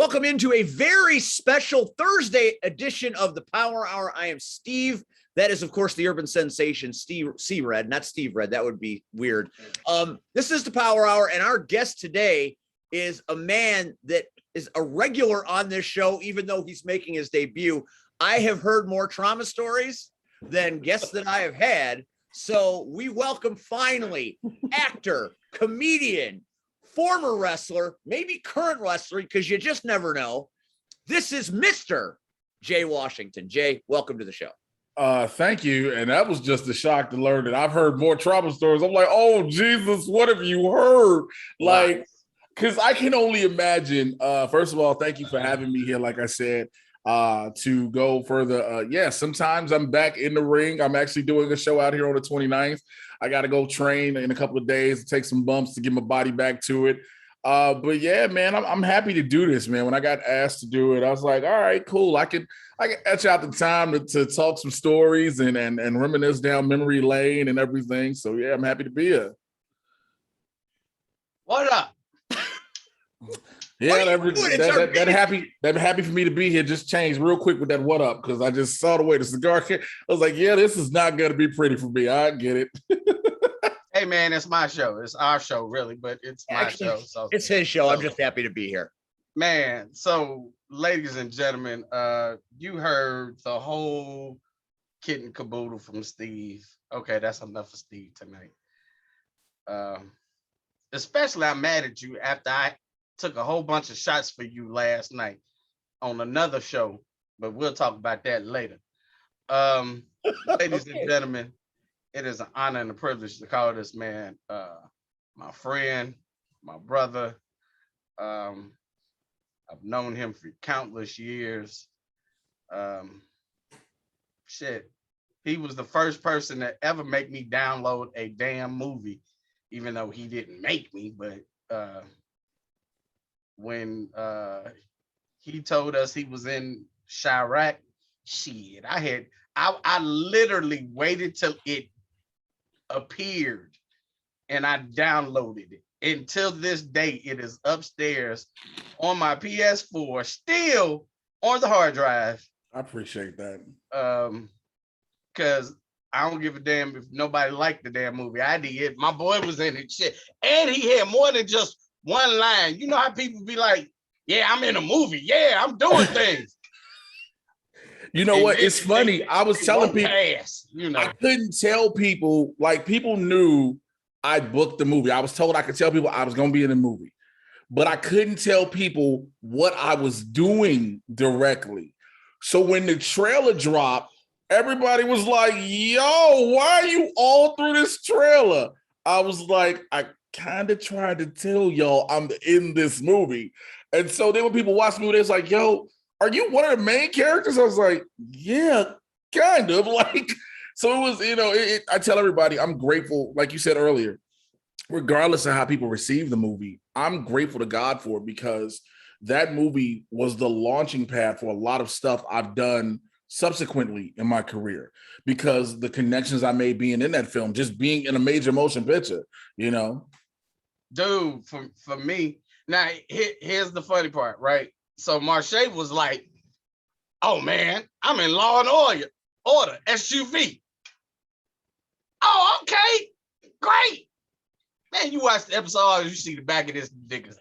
Welcome into a very special Thursday edition of the Power Hour. I am Steve. That is, of course, the urban sensation, Steve C-Red, not Steve Red. That would be weird. This is the Power Hour, and our guest today is a man that is a regular on this show, even though he's making his debut. I have heard more trauma stories than guests that I have had. So we welcome finally actor, comedian, former wrestler, maybe current wrestler, because you just never know. This is Mr. Jay Washington. Jay, welcome to the show. Thank you. And that was just a shock to learn that I've heard more trauma stories. I'm like, oh, Jesus, what have you heard? Like, because I can only imagine. First of all, thank you for having me here. Like I said, to go further. Sometimes I'm back in the ring. I'm actually doing a show out here on the 29th. I got to go train in a couple of days, take some bumps to get my body back to it. But yeah, man, I'm happy to do this, man. When I got asked to do it, I was like, all right, cool. I can etch out the time to talk some stories and reminisce down memory lane and everything. So yeah, I'm happy to be here. What up? Yeah, that happy for me to be here just changed real quick with that what up, because I just saw the way the cigar came. I was like, yeah, this is not going to be pretty for me. I get it. Hey, man, it's my show. It's our show, really, but it's my show. So it's his show. I'm just happy to be here. Man, so ladies and gentlemen, you heard the whole kit and caboodle from Steve. Okay, that's enough for Steve tonight. Especially I'm mad at you after I took a whole bunch of shots for you last night on another show, but we'll talk about that later. Ladies and gentlemen, it is an honor and a privilege to call this man my friend, my brother. I've known him for countless years. He was the first person to ever make me download a damn movie, even though he didn't make me, but when he told us he was in Chi-raqu, I literally waited till it appeared and I downloaded it. Until this day, it is upstairs on my PS4, still on the hard drive. I appreciate that. Because I don't give a damn if nobody liked the damn movie. I did. My boy was in it, shit. And he had more than just one line. You know how people be like, yeah, I'm in a movie. Yeah, I'm doing things. You know what? It's funny. I was telling people, I couldn't tell people, like people knew I booked the movie. I was told I could tell people I was going to be in the movie, but I couldn't tell people what I was doing directly. So when the trailer dropped, everybody was like, yo, why are you all through this trailer? I was like, I kind of tried to tell y'all I'm in this movie. And so then when people watch the movie, it's like, yo, are you one of the main characters? I was like, yeah, kind of. Like, so it was, I tell everybody I'm grateful, like you said earlier, regardless of how people receive the movie, I'm grateful to God for it, because that movie was the launching pad for a lot of stuff I've done subsequently in my career, because the connections I made being in that film, just being in a major motion picture, Dude, for me, now here's the funny part, right? So Marche was like, oh man, I'm in Law and Order, SUV. Oh, okay, great. Man, you watch the episode, you see the back of this nigga.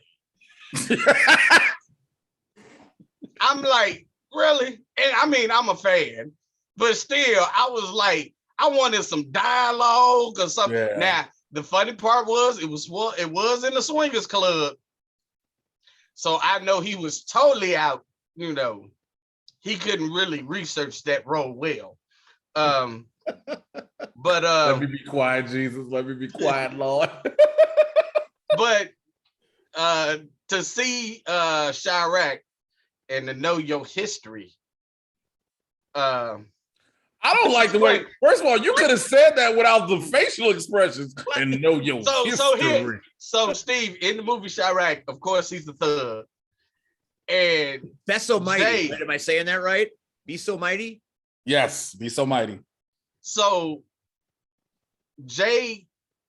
I'm like, really? And I mean, I'm a fan, but still, I was like, I wanted some dialogue or something. Yeah. Now, the funny part was, it was in the Swingers Club. So I know he was totally out, he couldn't really research that role well. But let me be quiet, Jesus. Let me be quiet, Lord. But to see Chi-raqu and to know your history. I don't like the way. First of all, you could have said that without the facial expressions and know your history. So Steve, in the movie Chi-raqu, of course, he's the thug. And That's So Mighty. Jay, am I saying that right? Be So Mighty? Yes, Be So Mighty. So Jay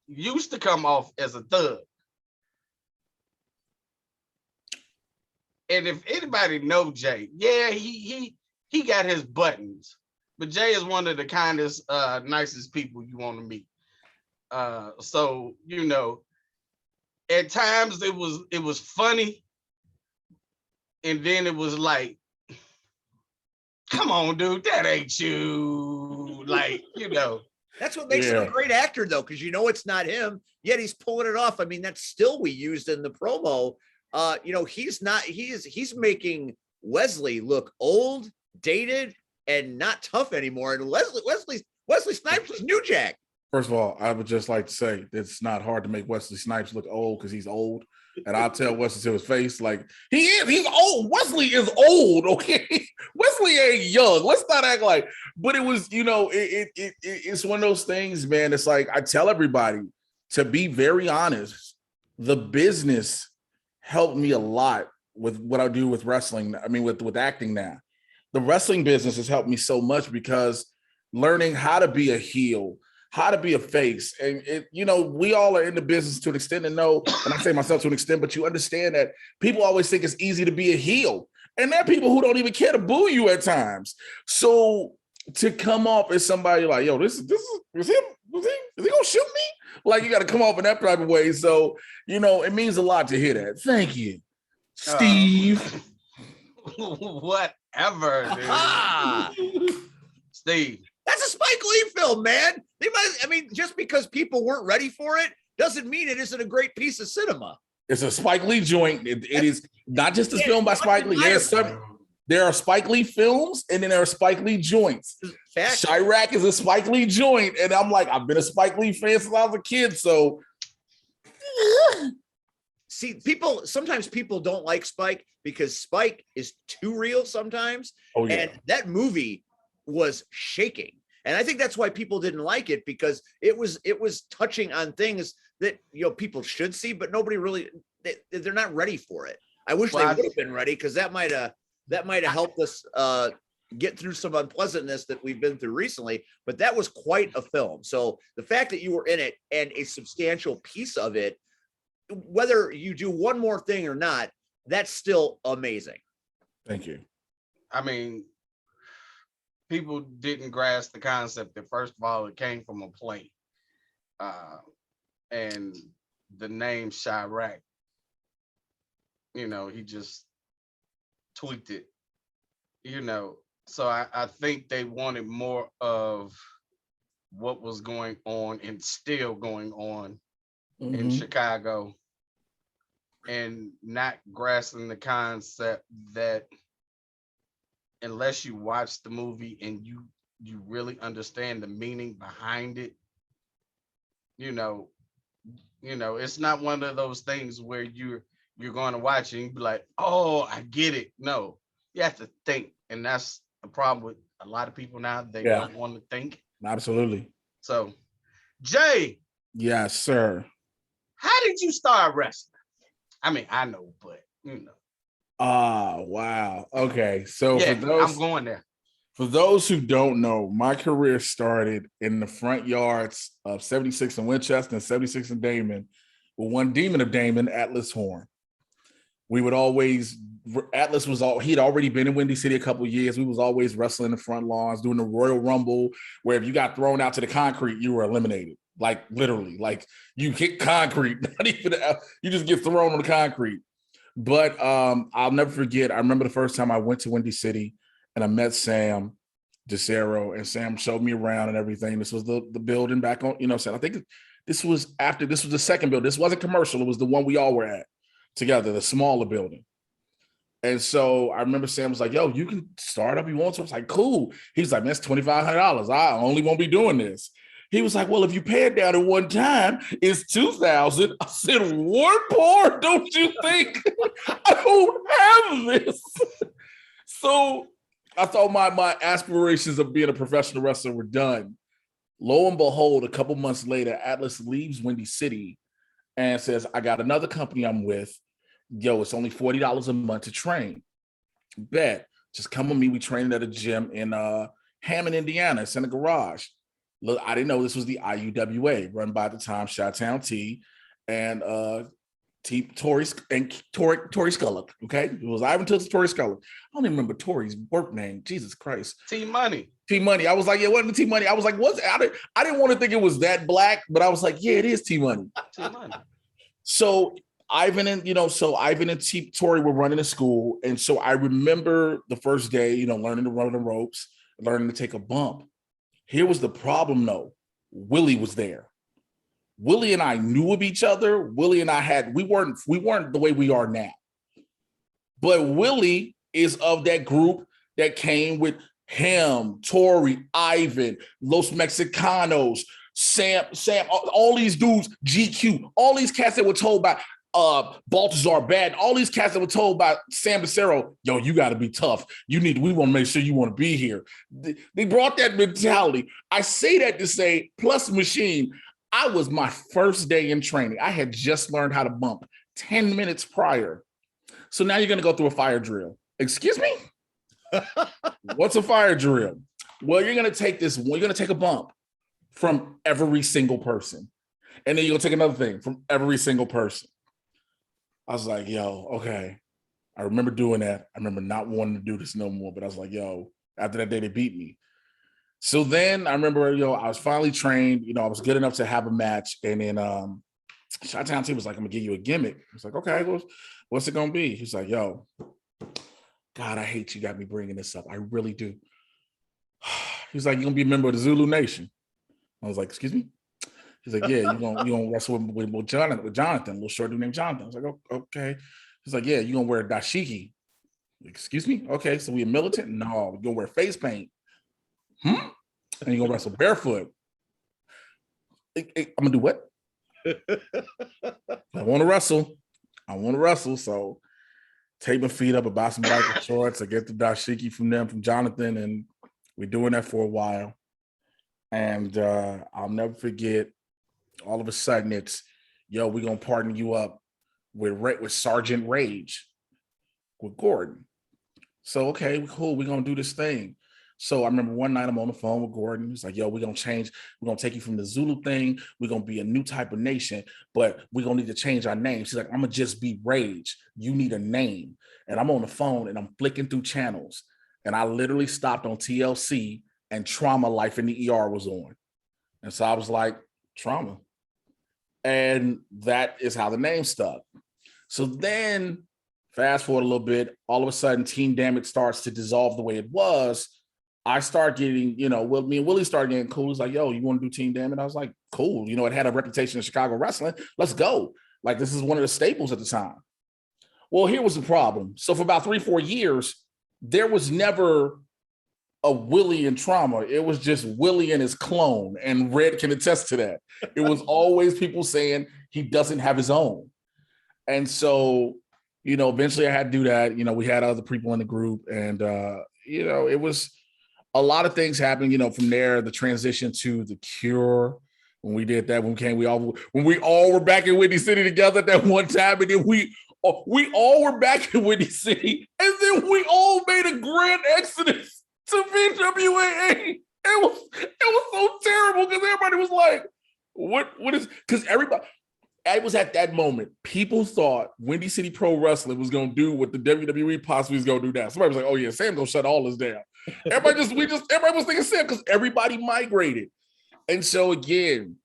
used to come off as a thug. and if anybody know Jay, yeah, he got his buttons, but Jay is one of the kindest, nicest people you want to meet. So at times it was funny, and then it was like, come on, dude, that ain't you. Like, That's what makes him a great actor, though, because it's not him, yet he's pulling it off. I mean, that still we used in the promo. He's making Wesley look old, dated, and not tough anymore. And Wesley Snipes was New Jack. First of all, I would just like to say it's not hard to make Wesley Snipes look old because he's old. And I'll tell Wesley to his face, like, he's old. Wesley is old, okay? Wesley ain't young. Let's not act like, but it was, it's one of those things, man. It's like, I tell everybody, to be very honest, the business helped me a lot with what I do with wrestling. I mean, with acting now. The wrestling business has helped me so much because learning how to be a heel, how to be a face. And we all are in the business to an extent, and I say myself to an extent, but you understand that people always think it's easy to be a heel. And there are people who don't even care to boo you at times. So to come off as somebody like, yo, this is him? Is he gonna shoot me? Like, you gotta come off in that type of way. So, it means a lot to hear that. Thank you, Steve. Whatever, dude. Steve. That's a Spike Lee film, man. Just because people weren't ready for it doesn't mean it isn't a great piece of cinema. It's a Spike Lee joint. It is not just a film by Spike Lee. There are Spike Lee films, and then there are Spike Lee joints. Chi-raqu is a Spike Lee joint, and I'm like, I've been a Spike Lee fan since I was a kid, so. See, sometimes people don't like Spike because Spike is too real sometimes. Oh, yeah. And that movie was shaking. And I think that's why people didn't like it, because it was touching on things that people should see, but nobody really, they're not ready for it. I wish they would have been ready, because that might have helped us get through some unpleasantness that we've been through recently. But that was quite a film. So the fact that you were in it and a substantial piece of it, whether you do one more thing or not, that's still amazing. Thank you. I mean, people didn't grasp the concept that, first of all, it came from a play. And the name Chi-raqu, he just tweaked it, So I think they wanted more of what was going on and still going on in Chicago, and not grasping the concept that unless you watch the movie and you really understand the meaning behind it, it's not one of those things where you're going to watch it and be like, oh, I get it. No, you have to think. And that's the problem with a lot of people now. They don't want to think. Absolutely. So, Jay. Yes, sir. How did you start wrestling? I mean, I know, but wow. Okay. So I'm going there. For those who don't know, my career started in the front yards of 76 in Winchester and 76 in Damon with one demon of Damon, Atlas Horn. We would always, he'd already been in Windy City a couple of years. We was always wrestling in the front lawns, doing the Royal Rumble, where if you got thrown out to the concrete, you were eliminated. Like, literally, like, you hit concrete, not even, you just get thrown on the concrete. But I'll never forget, I remember the first time I went to Windy City and I met Sam DeCero, and Sam showed me around and everything. This was the building back on, I think this was the second building. This wasn't commercial. It was the one we all were at together, the smaller building. And so I remember Sam was like, yo, you can start up if you want to. I was like, cool. He's like, man, that's $2,500. I only won't be doing this. He was like, well, if you pay it down at one time, it's $2,000. I said, what part don't you think? I don't have this. So I thought my aspirations of being a professional wrestler were done. Lo and behold, a couple months later, Atlas leaves Windy City and says, I got another company I'm with. Yo, it's only $40 a month to train. Bet. Just come with me. We trained at a gym in Hammond, Indiana. It's in a garage. Look, I didn't know this was the IUWA, run by the time Chi-Town T and Tori Scullock. Okay, it was Ivan Tooks, Tori Scullock. I don't even remember Tori's work name. Jesus Christ. T Money. T Money. I was like, yeah, wasn't the T Money? I was like, what's I didn't want to think it was that black, but I was like, yeah, it is T Money. T Money. So Ivan and Tori were running the school, and so I remember the first day, learning to run the ropes, learning to take a bump. Here was the problem, though. Willie was there. Willie and I knew of each other. Willie and I we weren't the way we are now. But Willie is of that group that came with him, Tori, Ivan, Los Mexicanos, Sam, all these dudes, GQ, all these cats that were told by Baltazar Bad, all these cats that were told by Sam Becerro, yo, you got to be tough. We want to make sure you want to be here. They brought that mentality. I say that to say, plus Machine, I was my first day in training. I had just learned how to bump 10 minutes prior. So now you're going to go through a fire drill. Excuse me? What's a fire drill? Well, you're going to take a bump from every single person. And then you're going to take another thing from every single person. I was like, yo, okay. I remember doing that. I remember not wanting to do this no more, but I was like, yo, after that day, they beat me. So then I remember, I was finally trained, I was good enough to have a match. And then Chi-Town team was like, I'm gonna give you a gimmick. I was like, okay, what's it gonna be? He's like, yo, God, I hate you got me bringing this up. I really do. He's like, you're gonna be a member of the Zulu Nation. I was like, excuse me? He's like, yeah, you're gonna wrestle with Jonathan, a little short dude named Jonathan. I was like, oh, okay. He's like, yeah, you're gonna wear a dashiki. Excuse me? Okay, so we a militant? No, we're gonna wear face paint. And you're gonna wrestle barefoot. I'm gonna do what? I want to wrestle. So take my feet up, I buy some biker shorts. I get the dashiki from Jonathan, and we're doing that for a while. And I'll never forget. All of a sudden, it's we're gonna partner you up with Sergeant Rage with Gordon. So okay, cool. We're gonna do this thing. So I remember one night I'm on the phone with Gordon. He's like, yo, we're going to change. We're going to take you from the Zulu thing. We're going to be a new type of nation, but we're going to need to change our name. She's like, I'm going to just be Rage. You need a name. And I'm on the phone and I'm flicking through channels. And I literally stopped on TLC and Trauma Life in the ER was on. And so I was like, Trauma. And that is how the name stuck. So then fast forward a little bit, all of a sudden Team Damage starts to dissolve the way it was. I start getting, me and Willie started getting cool. He's like, yo, you want to do Team Damage? I was like, cool. It had a reputation in Chicago wrestling. Let's go. Like, this is one of the staples at the time. Well, here was the problem. So for about 3-4 years, there was never a Willie and Trauma. It was just Willie and his clone. And Red can attest to that. It was always people saying he doesn't have his own. And so, eventually I had to do that. We had other people in the group. And, it was... a lot of things happened, from there, the transition to The Cure. When we did that, when we all were back in Windy City together at that one time, and then we all were back in Windy City, and then we all made a grand exodus to VWAA. It was so terrible because everybody was like, what is, because everybody, it was at that moment, people thought Windy City Pro Wrestling was going to do what the WWE possibly is going to do now. Somebody was like, oh yeah, Sam's going to shut all this down. Everybody was thinking Sam because everybody migrated. And so again,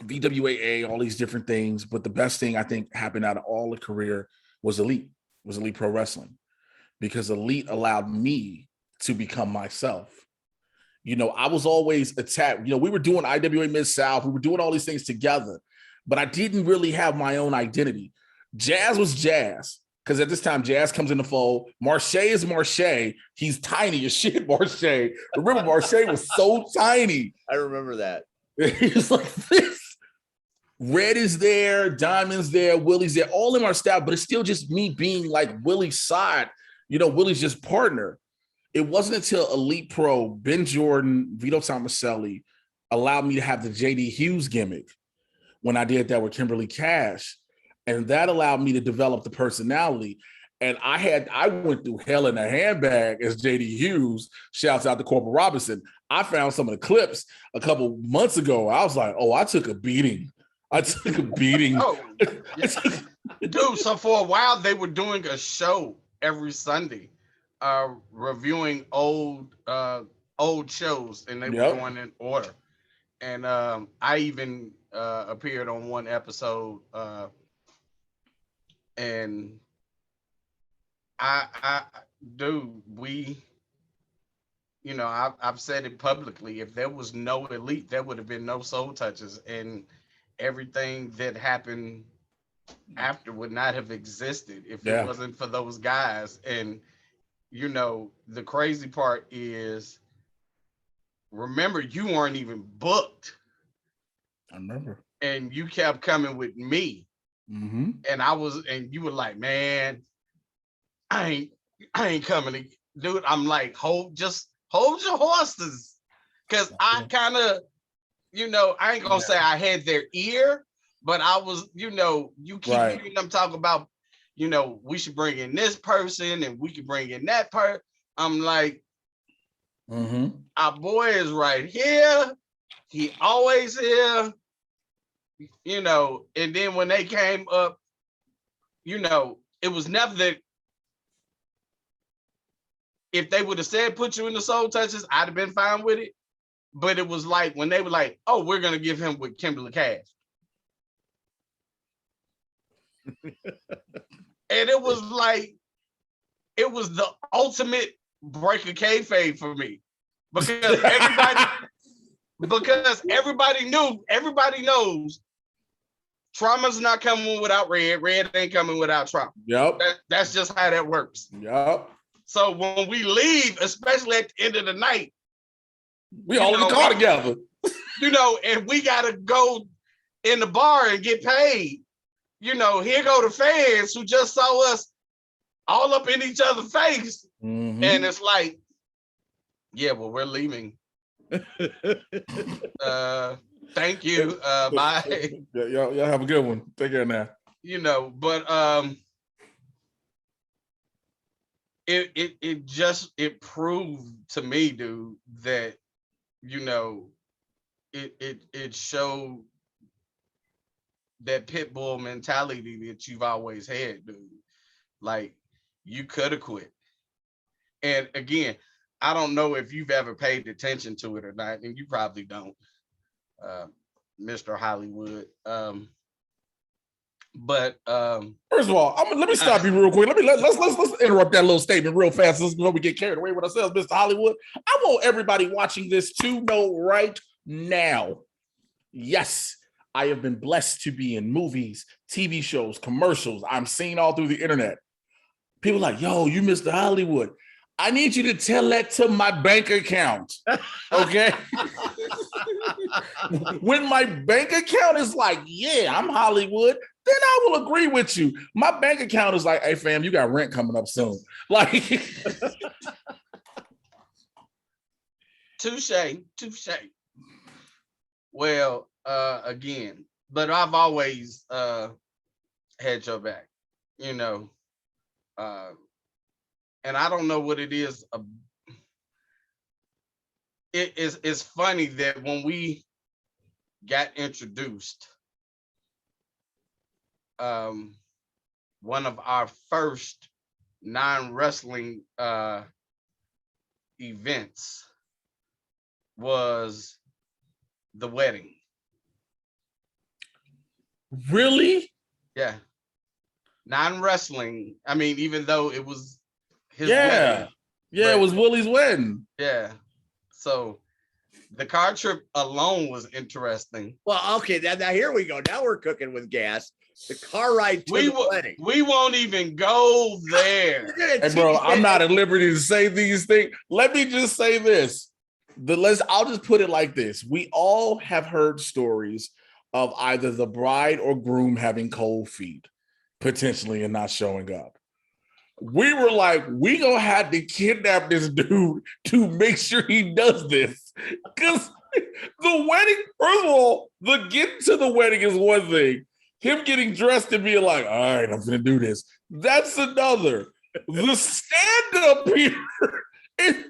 VWAA, all these different things, but the best thing I think happened out of all the career was Elite Pro Wrestling, because Elite allowed me to become myself. I was always attacked. We were doing IWA Mid-South. We were doing all these things together, but I didn't really have my own identity. Jazz was Jazz. Because at this time, Jazz comes in the fold. Marche is Marche. He's tiny as shit, Marche. Remember, Marche was so tiny. I remember that. He was like this. Red is there. Diamond's there. Willie's there. All in our staff, but it's still just me being like Willie's side. Willie's just partner. It wasn't until Elite Pro, Ben Jordan, Vito Tomaselli allowed me to have the JD Hughes gimmick when I did that with Kimberly Cash. And that allowed me to develop the personality. And I went through hell in a handbag as JD Hughes. Shouts out to Corporal Robinson. I found some of the clips a couple months ago. I was like, oh, I took a beating. I took a beating. Oh, dude. So for a while, they were doing a show every Sunday, reviewing old shows, and they were going in order. And I even appeared on one episode, and I, dude, I've said it publicly. If there was no elite, there would have been no soul touches, and everything that happened after would not have existed if it wasn't for those guys. And the crazy part is, remember, you weren't even booked. I remember. And you kept coming with me. Mm-hmm. And you were like, man, I ain't coming to, dude. I'm like, hold your horses. Cause I kind of, I ain't gonna say I had their ear, but I was, you keep hearing them talk about, we should bring in this person and we could bring in that person. I'm like, our boy is right here. He always here, and then when they came up, it was never that. If they would have said, put you in the soul touches, I'd have been fine with it. But it was like, when they were like, oh, we're going to give him with Kimberly Cash. And it was like, it was the ultimate break of kayfabe for me. Because everybody knows Trauma's not coming without Red. Red ain't coming without Trauma. Yep. That's just how that works. Yep. So when we leave, especially at the end of the night, we all in the car together. And we gotta go in the bar and get paid. Here go the fans who just saw us all up in each other's face. Mm-hmm. And it's like, yeah, well, we're leaving. Thank you. Bye. Y'all have a good one. Take care now. But it proved to me, dude, that it showed that pit bull mentality that you've always had, dude. Like, you could have quit. And again, I don't know if you've ever paid attention to it or not, and you probably don't, Mr. Hollywood. But first of all, let me stop you real quick. Let's interrupt that little statement real fast before we get carried away with ourselves, Mr. Hollywood. I want everybody watching this to know right now. Yes, I have been blessed to be in movies, TV shows, commercials. I'm seen all through the internet. People are like, yo, you Mr. Hollywood. I need you to tell that to my bank account, okay? When my bank account is like, yeah, I'm Hollywood, then I will agree with you. My bank account is like, hey, fam, you got rent coming up soon. Like, touche. Well, again, but I've always had your back, and I don't know what it is. It's funny that when we got introduced, one of our first non-wrestling events was the wedding. Really? Yeah. Non-wrestling. I mean, even though it was his wedding. Yeah, it was Willie's wedding. Yeah. So the car trip alone was interesting. Well, okay, now here we go. Now we're cooking with gas. The car ride to the wedding. We won't even go there. Hey, bro, I'm not at liberty to say these things. Let me just say this. I'll just put it like this. We all have heard stories of either the bride or groom having cold feet, potentially, and not showing up. We were like, we gonna have to kidnap this dude to make sure he does this. Because the wedding, first of all, the getting to the wedding is one thing. Him getting dressed and being like, all right, I'm gonna do this. That's another. The stand up here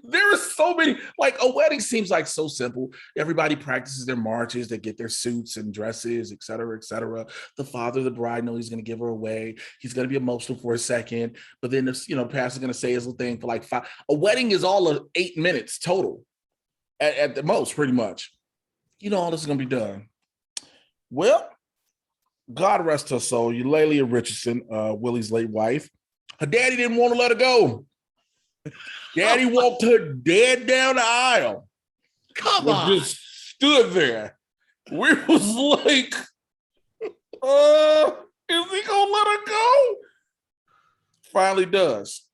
There are so many, like a wedding seems like so simple. Everybody practices their marches, they get their suits and dresses, et cetera, et cetera. The father of the bride knows he's going to give her away. He's going to be emotional for a second, but then the pastor's going to say his little thing for like 5. A wedding is all of 8 minutes total, at the most, pretty much. All this is going to be done. Well, God rest her soul, Eulalia Richardson, Willie's late wife. Her daddy didn't want to let her go. Daddy walked her dead down the aisle. Come on. Just stood there. We was like, is he gonna let her go? Finally does.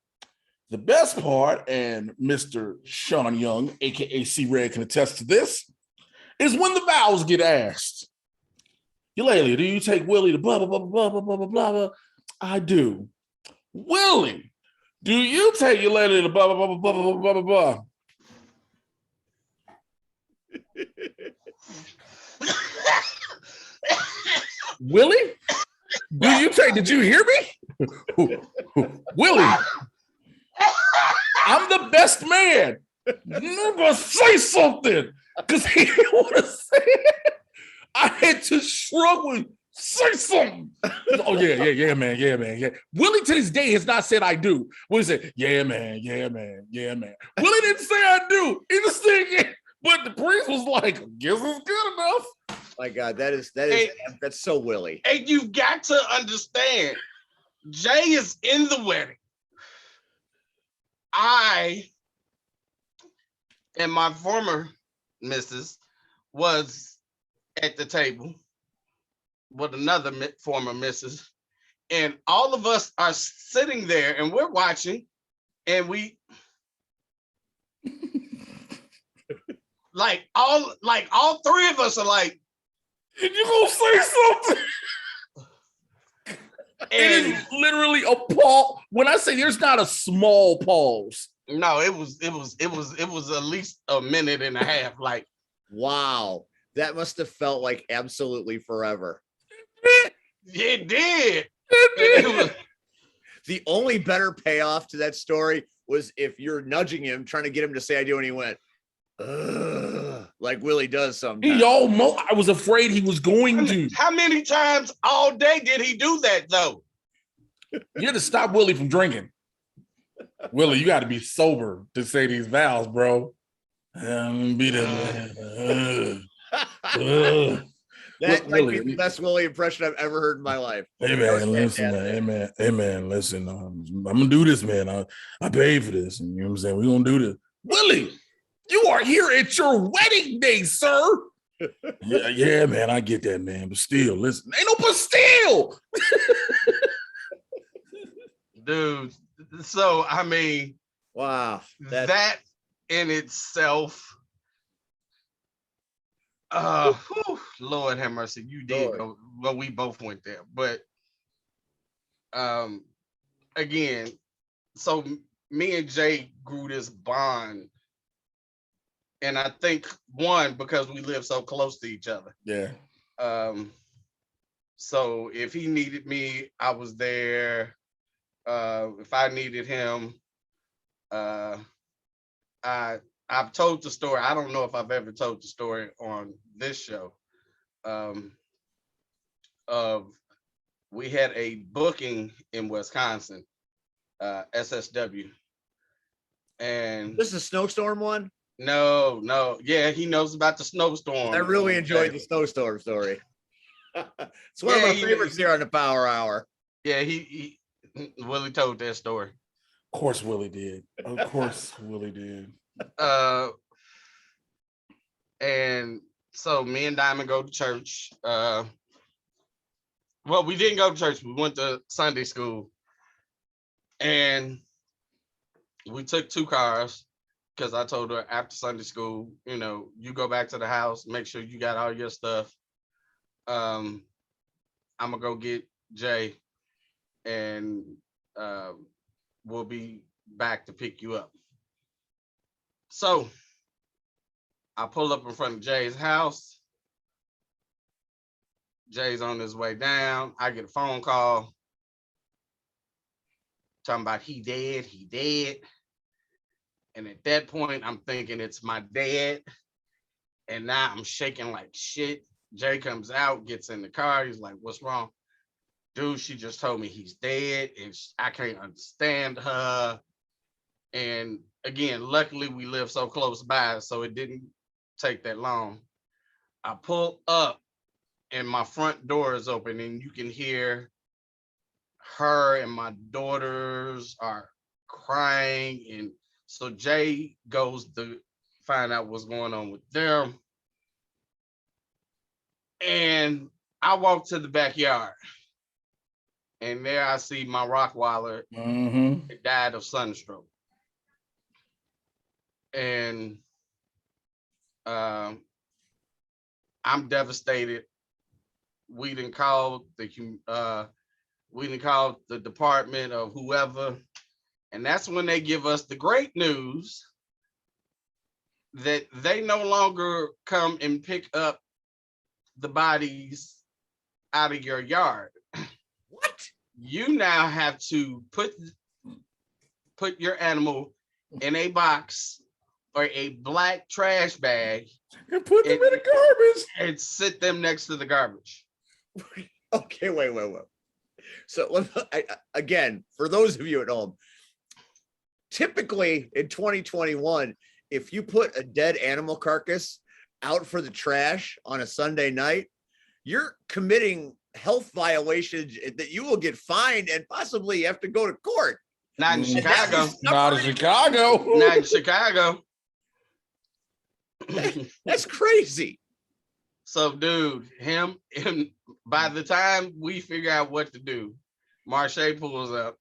The best part, and Mr. Sean Young, aka C-Red, can attest to this, is when the vows get asked. Eulalia, do you take Willie to blah, blah, blah, blah, blah, blah, blah, blah? I do. Willie, do you take Eulalia to blah, blah, blah, blah, blah, blah, blah, blah? Willie, did you hear me? Willie, I'm the best man. You're going to say something because he didn't want to say it. I had to shrug with, say something. Oh, yeah, man. Willie to this day has not said I do. Willie said, yeah, man. Willie didn't say I do. He just said, yeah. But the priest was like, guess it's good enough. My God, that's so Willie. And you've got to understand, Jay is in the wedding. I and my former missus was at the table with another former missus, and all of us are sitting there and we're watching, and we all three of us are like, you gonna say something? And it is literally a pause. When I say there's not a small pause. No, it was at least a minute and a half. Like, wow, that must have felt like absolutely forever. It did. The only better payoff to that story was if you're nudging him, trying to get him to say I do, and he went, ugh, like Willie does sometimes. I was afraid he was going to. How many times all day did he do that, though? You had to stop Willie from drinking. Willie, you got to be sober to say these vows, bro. Be the That might be the best Willie impression I've ever heard in my life. Hey man, listen, man. Hey man, listen. I'm gonna do this, man. I paid for this, and you know what I'm saying. We're gonna do this. Willie, you are here at your wedding day, sir. yeah, man. I get that, man. But still, listen, ain't no but still. Dude, so I mean, wow, that in itself. Lord have mercy, you did go. Well, we both went there, but again, so me and Jay grew this bond, and I think one because we live so close to each other. Yeah. So if he needed me, I was there. If I needed him, I've told the story. I don't know if I've ever told the story on this show. Of we had a booking in Wisconsin, SSW, and this is a snowstorm one. No, yeah, he knows about the snowstorm. I really enjoyed the snowstorm story. It's one of my favorites here on the Power Hour. Yeah, he Willie told that story. Of course, Willie did. Willie did. And so me and Diamond go to church. Well, we didn't go to church. We went to Sunday school, and we took 2 cars because I told her after Sunday school, you go back to the house, make sure you got all your stuff. I'm gonna go get Jay, and we'll be back to pick you up. So I pull up in front of Jay's house. Jay's on his way down. I get a phone call talking about he dead. And at that point, I'm thinking it's my dad. And now I'm shaking like shit. Jay comes out, gets in the car. He's like, what's wrong? Dude, she just told me he's dead and I can't understand her. And again, luckily we live so close by, so it didn't take that long. I pull up and my front door is open and you can hear her and my daughters are crying. And so Jay goes to find out what's going on with them. And I walk to the backyard. And there I see my Rottweiler died of sunstroke. And I'm devastated. We didn't call the department of whoever. And that's when they give us the great news that they no longer come and pick up the bodies out of your yard. What? You now have to put your animal in a box or a black trash bag and put them in the garbage and sit them next to the garbage. Okay, wait. So again, for those of you at home, typically in 2021, if you put a dead animal carcass out for the trash on a Sunday night, you're committing health violations that you will get fined and possibly have to go to court. Not in Chicago. Not in Chicago. Not in Chicago. That's crazy. So, dude, him, by the time we figure out what to do, Marche pulls up.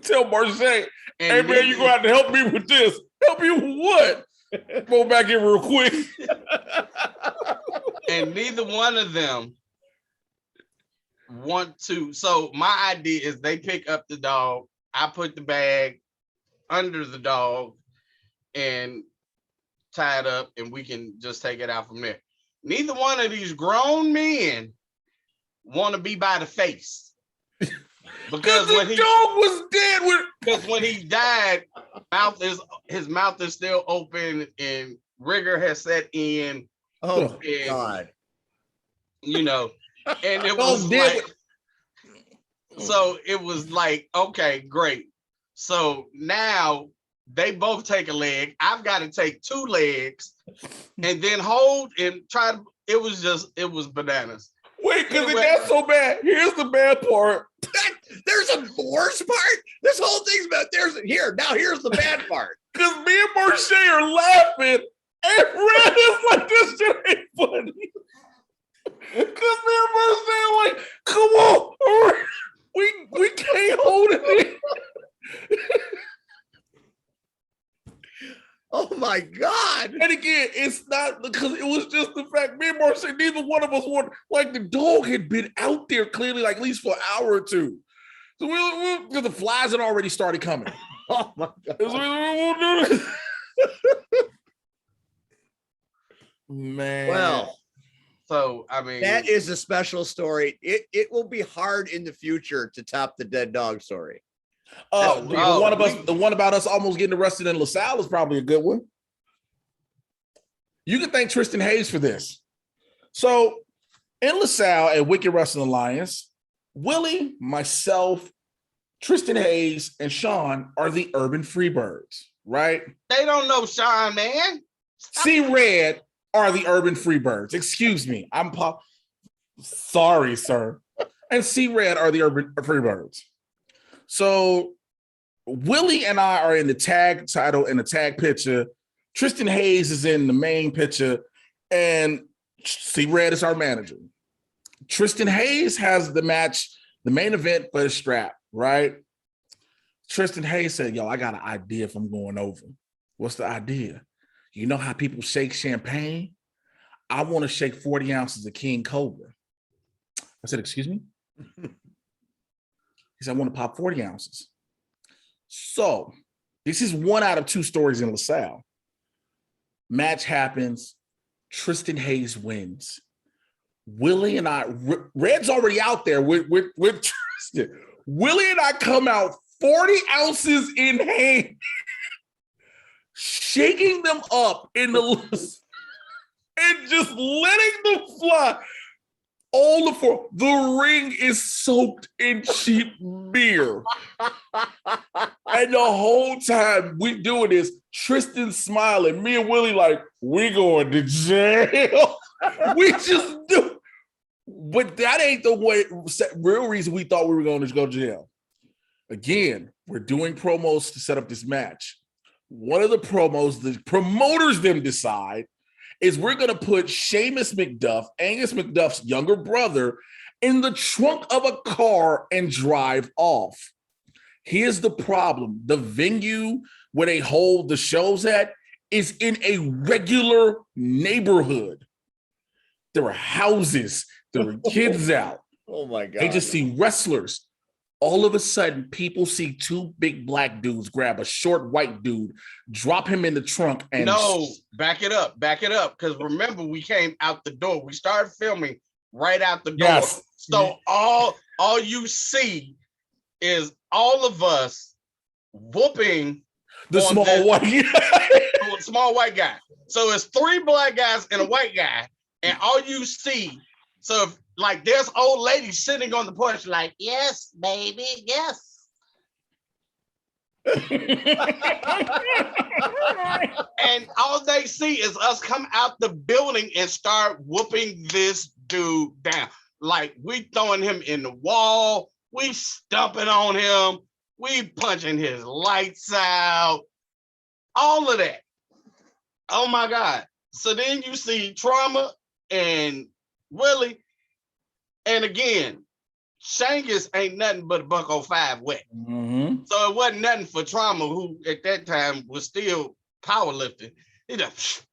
Tell Marche, hey man, you gonna have to help me with this. Help you with what? Go back in real quick. And neither one of them want to. So my idea is they pick up the dog. I put the bag under the dog and tie it up, and we can just take it out from there. Neither one of these grown men want to be by the face. Because when the dog was dead, because when he died, his mouth is still open and rigor has set in. Oh God. You know, and it was like, so it was like, okay, great. So now they both take a leg. I've got to take 2 legs and then hold and try to, it was bananas. Wait, because it got so bad. Here's the bad part. There's a worse part. This whole thing's about here's the bad part. Because me and Marche are laughing, and Red is like, this shit ain't funny. Because me and Marche are like, come on, we can't hold it. Oh my God. And again, it's not because it was just the fact me and Marche, neither one of us wanted, like the dog had been out there clearly like at least for an hour or two. So because the flies had already started coming. Oh my God. Man. Well, so I mean, that is a special story. It will be hard in the future to top the dead dog story. The one about us almost getting arrested in LaSalle is probably a good one. You can thank Tristan Hayes for this. So in LaSalle at Wicked Wrestling Alliance, Willie, myself, Tristan Hayes, and Sean are the Urban Freebirds, right? They don't know Sean, man. C-Red are the Urban Freebirds. Excuse me. Sorry, sir. And C-Red are the Urban Freebirds. So Willie and I are in the tag title and the tag picture. Tristan Hayes is in the main picture, and C-Red is our manager. Tristan Hayes has the match, the main event for his strap, right? Tristan Hayes said, yo, I got an idea if I'm going over. What's the idea? You know how people shake champagne? I want to shake 40 ounces of King Cobra. I said, excuse me? He said, I want to pop 40 ounces. So this is 1 out of 2 stories in LaSalle. Match happens. Tristan Hayes wins. Willie and I, Red's already out there with Tristan. Willie and I come out 40 ounces in hand. shaking them up in the and just letting them fly. All the four. The ring is soaked in cheap beer. And the whole time we doing this, Tristan smiling, me and Willie like, we going to jail. We just do. But that ain't the real reason we thought we were going to go to jail. Again, we're doing promos to set up this match. One of the promos, the promoters then decide, is we're going to put Seamus McDuff, Angus McDuff's younger brother, in the trunk of a car and drive off. Here's the problem. The venue where they hold the shows at is in a regular neighborhood. There are houses. There are kids out. Oh, my God. They just see wrestlers. All of a sudden, people see two big black dudes grab a short white dude, drop him in the trunk, and back it up. Because remember, we came out the door. We started filming right out the door. Yes. So all you see is all of us whooping the small white guy. So it's 3 black guys and a white guy, and all you see. So if, like, there's old ladies sitting on the porch like, yes, baby, yes. And all they see is us come out the building and start whooping this dude down. Like, we throwing him in the wall. We stumping on him. We punching his lights out. All of that. Oh, my God. So then you see Trauma and Willie. And again, Shangus ain't nothing but a $105 wet. Mm-hmm. So it wasn't nothing for Trauma, who at that time was still powerlifting. He just,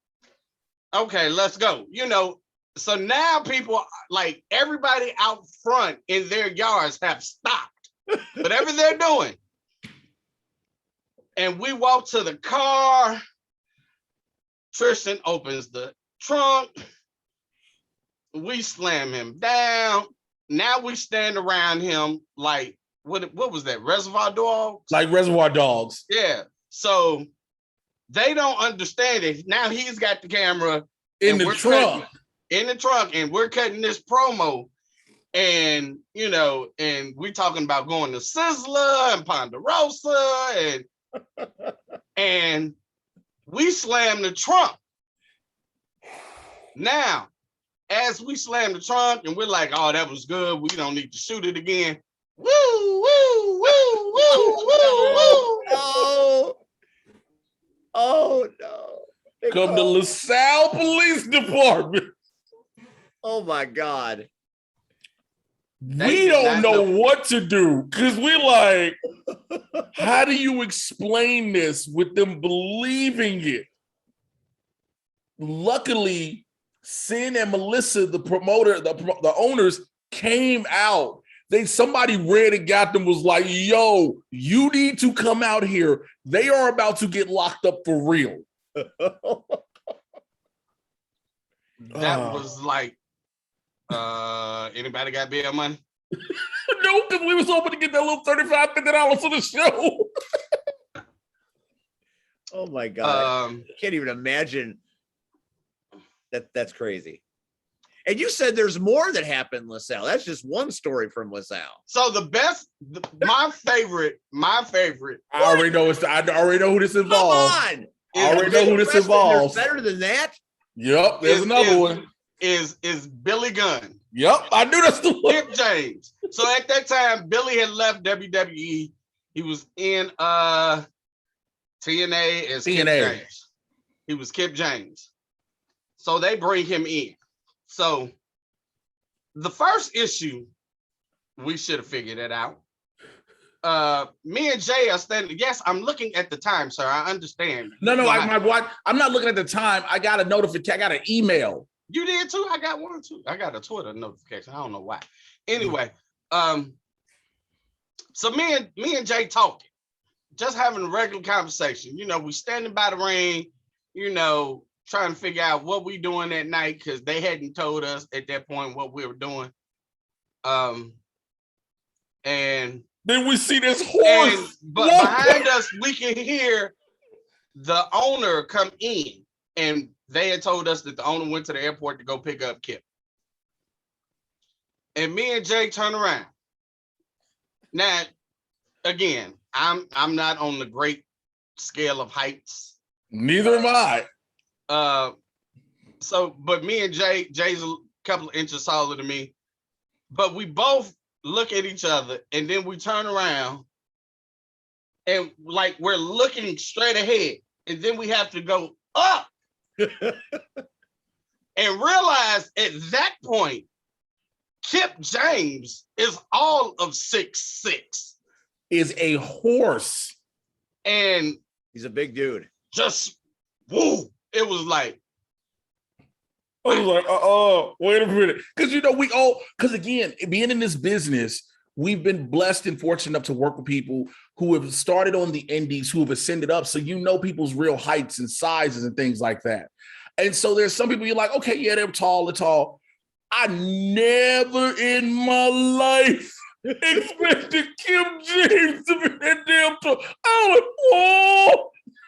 okay, let's go. You know, so now people, like, everybody out front in their yards have stopped whatever they're doing. And we walk to the car. Tristan opens the trunk. We slam him down. Now we stand around him like, what was that, Reservoir Dogs? Like Reservoir Dogs. Yeah. So they don't understand it. Now he's got the camera in the trunk. In the trunk, and we're cutting this promo. And, you know, and we talking about going to Sizzler and Ponderosa, and we slam the trunk. Now, as we slam the trunk and we're like, oh, that was good. We don't need to shoot it again. Woo, woo, woo, woo, woo, woo. No. Oh, no. Come to LaSalle Police Department. Oh, my God. We don't know what to do because we're like, how do you explain this with them believing it? Luckily, Sin and Melissa, the promoter, the owners, came out. Somebody ran and got them, was like, yo, you need to come out here. They are about to get locked up for real. That was like, anybody got bail money? No, because we was hoping to get that little $35, $50 for the show. Oh my God. I can't even imagine. That's crazy. And you said there's more that happened in LaSalle. That's just one story from LaSalle. So my favorite. I already know who this involves. Come on. I already know who this involves. Better than that. Yep, there's another one. Is Billy Gunn. Yep, I knew that's the one. Kip James. So at that time, Billy had left WWE. He was in TNA as Kip James. He was Kip James. So they bring him in. So the first issue, we should have figured it out. Me and Jay are standing. Yes, I'm looking at the time, sir. I understand. No, I'm not looking at the time. I got a notification. I got an email. You did too? I got one too. I got a Twitter notification. I don't know why. Anyway, so me and Jay talking, just having a regular conversation. You know, we standing by the ring, you know, trying to figure out what we doing that night because they hadn't told us at that point what we were doing. And then we see this horse. But behind us, we can hear the owner come in, and they had told us that the owner went to the airport to go pick up Kip. And me and Jay turn around. Now, again, I'm not on the great scale of heights. Neither am I. But me and Jay's a couple of inches taller than me. But we both look at each other, and then we turn around, and like we're looking straight ahead, and then we have to go up and realize at that point, Kip James is all of 6'6". Is a horse. And he's a big dude. Just, woo. It was like, I was like, wait a minute. Because, again, being in this business, we've been blessed and fortunate enough to work with people who have started on the indies, who have ascended up. So people's real heights and sizes and things like that. And so there's some people you're like, okay, yeah, they're tall. I never in my life expected Kim James to be that damn tall. I was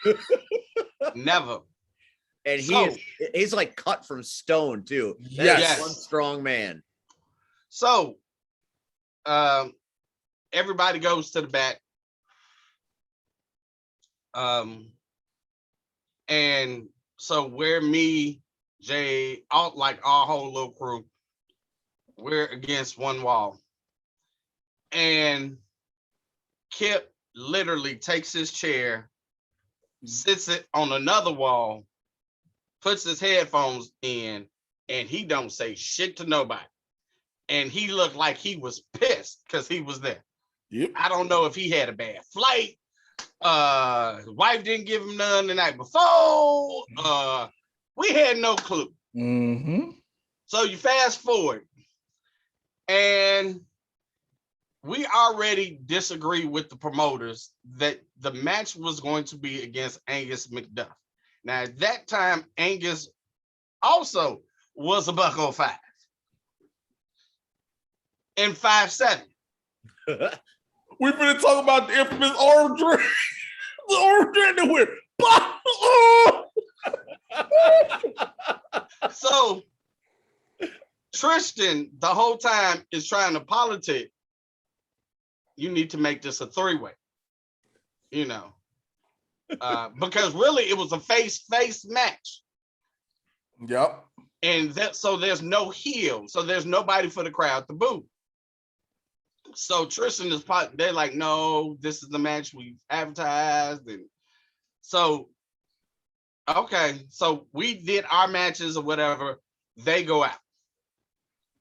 like, whoa. Never. And he's like cut from stone too. Yes. One strong man. So everybody goes to the back. And so we're me, Jay, our whole little crew, we're against one wall. And Kip literally takes his chair, sits it on another wall, puts his headphones in, and he don't say shit to nobody. And he looked like he was pissed because he was there. Yep. I don't know if he had a bad flight. His wife didn't give him none the night before. We had no clue. Mm-hmm. So you fast forward, and we already disagree with the promoters that the match was going to be against Angus McDuff. Now, at that time, Angus also was a $105 and 5'7". We've been talking about the infamous arm drag. The arm drag that went. So Tristan, the whole time, is trying to politic. You need to make this a three-way, because really it was a face-face match. Yep. And so there's no heel, so there's nobody for the crowd to boo. So Tristan is they're like, no, this is the match we've advertised. And so, okay, so we did our matches or whatever, they go out.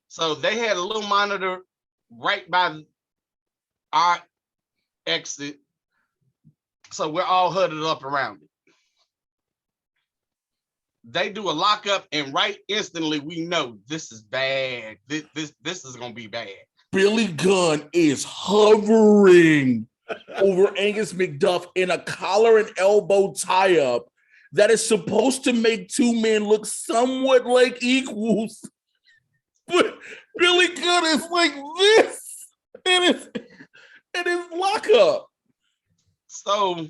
So they had a little monitor right by our exit. So we're all huddled up around it. They do a lockup, and right instantly we know this is bad. This is gonna be bad. Billy Gunn is hovering over Angus McDuff in a collar and elbow tie-up that is supposed to make two men look somewhat like equals. But Billy Gunn is like this in his lockup. So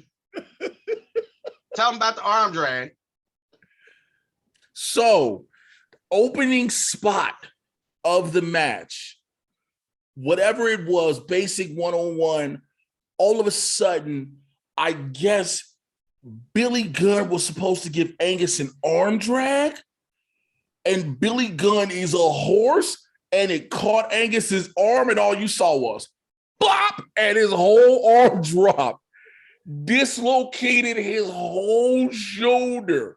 tell them about the arm drag. So, opening spot of the match, whatever it was, basic one-on-one, all of a sudden, I guess Billy Gunn was supposed to give Angus an arm drag, and Billy Gunn is a horse, and it caught Angus's arm, and all you saw was bop, and his whole arm dropped, dislocated his whole shoulder.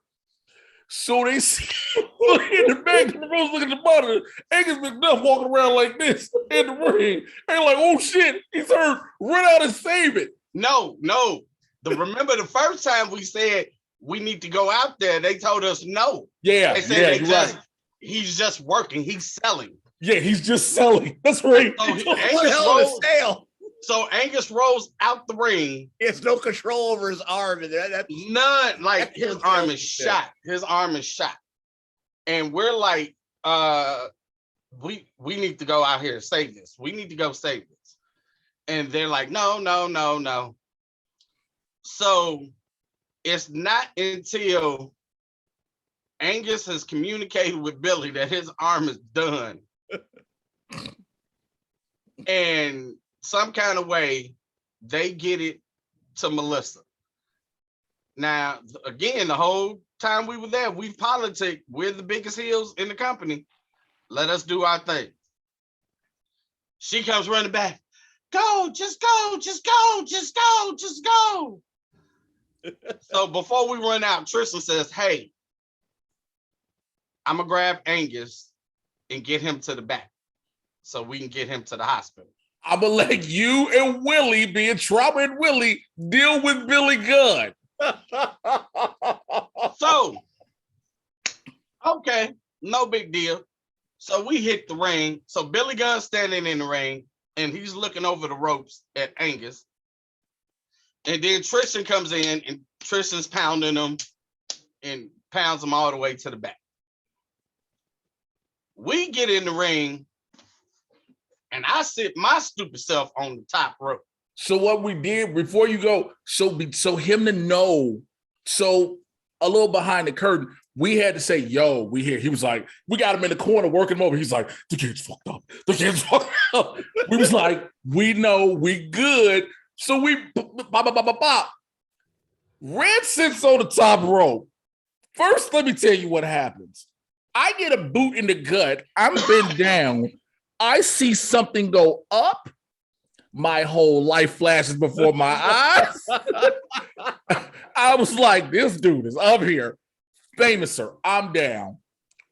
So they see in the back, the girls look at the monitor, Angus McDuff walking around like this in the ring. They're like, oh shit, he's hurt. Run out and save it. No. Remember the first time we said we need to go out there, they told us no. Yeah, they said right. He's just working, he's selling. Yeah, he's just selling. That's right. So Angus rolls out the ring. He has no control over his arm. And that's none. Like his arm is shot. His arm is shot. And we're like, we need to go out here and save this. We need to go save this. And they're like, no. So it's not until Angus has communicated with Billy that his arm is done. And some kind of way they get it to Melissa. Now, again, the whole time we were there, we politic. We're the biggest heels in the company. Let us do our thing. She comes running back. Go, just go, just go, just go, just go. So before we run out, Tristan says, hey, I'm going to grab Angus and get him to the back so we can get him to the hospital. I'm going to let you and Willie, being Trauma and Willie, deal with Billy Gunn. So, okay, no big deal. So we hit the ring. So Billy Gunn's standing in the ring and he's looking over the ropes at Angus. And then Tristan comes in and Tristan's pounding him and pounds him all the way to the back. We get in the ring and I sit my stupid self on the top rope. So what we did before you go, so him to know, so a little behind the curtain, we had to say, yo, we here. He was like, we got him in the corner working him over. He's like, the kid's fucked up. The kid's fucked up. We was like, we know, we good. So we, Red sits on the top rope. First, let me tell you what happens. I get a boot in the gut. I'm bent down. I see something go up. My whole life flashes before my eyes. I was like, this dude is up here. Famouser, I'm down.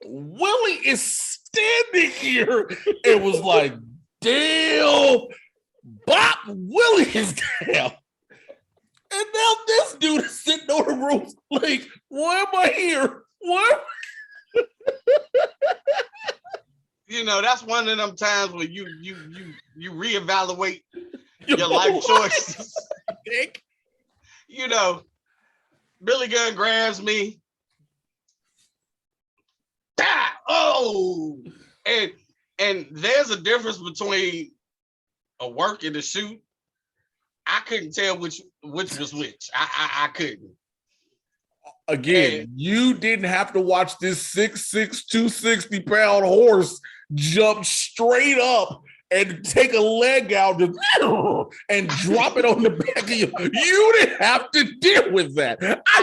Willie is standing here. It was like, damn, Bop, Willie is down. And now this dude is sitting on the roof like, why am I here? What? You know, that's one of them times where you reevaluate your life choices. You know, Billy Gunn grabs me. Ah, oh, and there's a difference between a work and a shoot. I couldn't tell which was which. I couldn't. Again, you didn't have to watch this 6'6", 260-pound horse jump straight up and take a leg out and drop it on the back of you. You didn't have to deal with that. I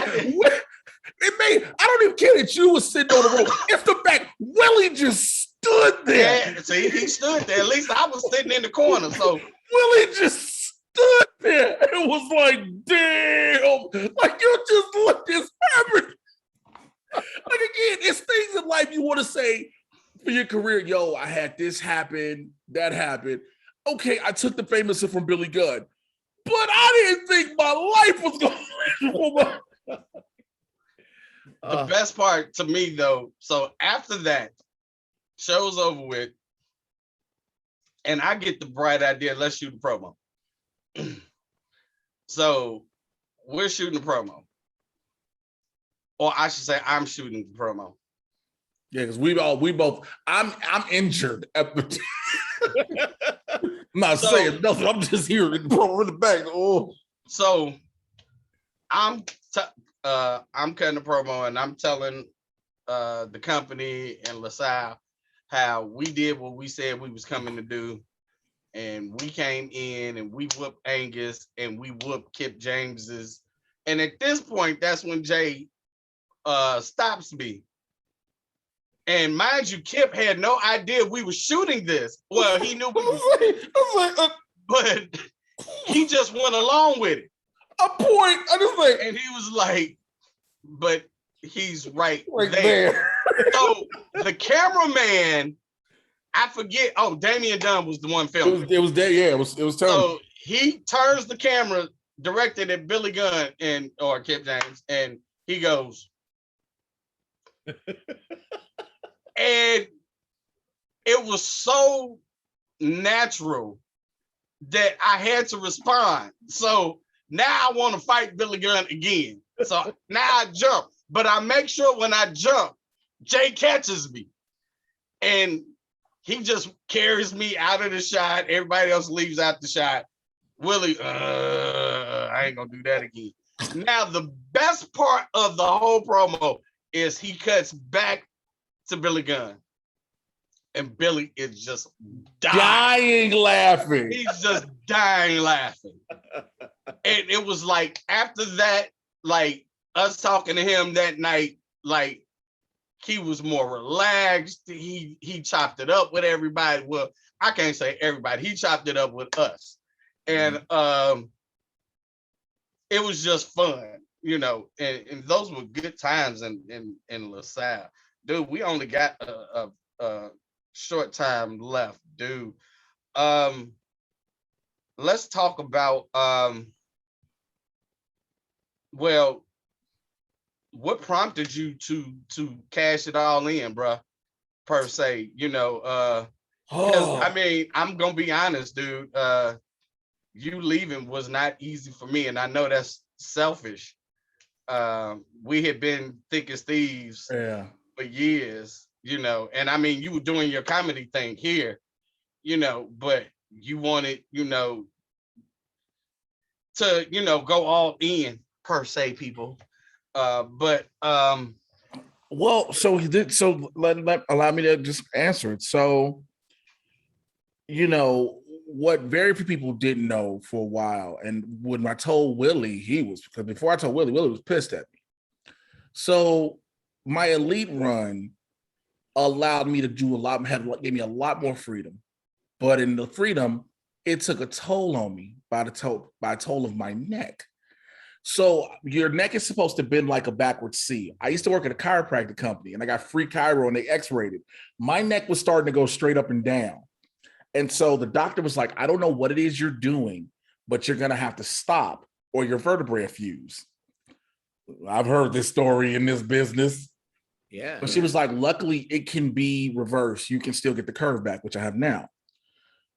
don't even care that you were sitting on the rope. It's the fact Willie just stood there. Yeah, see, he stood there. At least I was sitting in the corner. So Willie just stood there. It was like, damn. Like, you just let this happen. Like, again, it's things in life you want to say for your career. Yo, I had this happen, that happened. Okay, I took the Famouser from Billy Gunn, but I didn't think my life was going to. The best part to me, though, so after that, show's over with, and I get the bright idea, let's shoot a promo. So we're shooting a promo. Or I should say I'm shooting the promo. Yeah, because we both, I'm injured at the I'm not saying nothing. I'm just here in the back. Oh. So I'm cutting the promo and I'm telling the company and LaSalle how we did what we said we was coming to do. And we came in and we whooped Angus and we whooped Kip James's. And at this point, that's when Jay stops me. And mind you, Kip had no idea we were shooting this. Well, he knew we were, but he just went along with it. And he was like, but he's right there. So the cameraman, I forget. Oh, Damian Dunn was the one filming. It was there. Yeah, it was Tony. So he turns the camera directed at Billy Gunn or Kip James, and he goes, and it was so natural that I had to respond. So now I want to fight Billy Gunn again. So now I jump, but I make sure when I jump, Jay catches me, and he just carries me out of the shot. Everybody else leaves out the shot. Willie, I ain't gonna do that again. Now, the best part of the whole promo is he cuts back to Billy Gunn. And Billy is just dying laughing. He's just dying laughing. And it was like, after that, like us talking to him that night, like he was more relaxed. He chopped it up with everybody. Well, I can't say everybody. He chopped it up with us. And it was just fun, you know, and those were good times in LaSalle. Dude, we only got a short time left, dude. Let's talk about well, what prompted you to cash it all in, bro, per se, you know, I mean, I'm gonna be honest, dude, you leaving was not easy for me, and I know that's selfish. We had been thick as thieves for years, you know, and I mean, you were doing your comedy thing here, you know, but you wanted, you know, to, you know, go all in per se, people. Well, so he did. So allow me to just answer it. So, you know, what very few people didn't know for a while, and when I told Willie, because before I told Willie was pissed at me. So my elite run allowed me to do gave me a lot more freedom. But in the freedom, it took a toll on me by a toll of my neck. So your neck is supposed to bend like a backwards C. I used to work at a chiropractic company, and I got free chiro, and they X-rated. My neck was starting to go straight up and down. And so the doctor was like, I don't know what it is you're doing, but you're going to have to stop or your vertebrae fuse. I've heard this story in this business. Yeah. But she was like, luckily it can be reversed. You can still get the curve back, which I have now.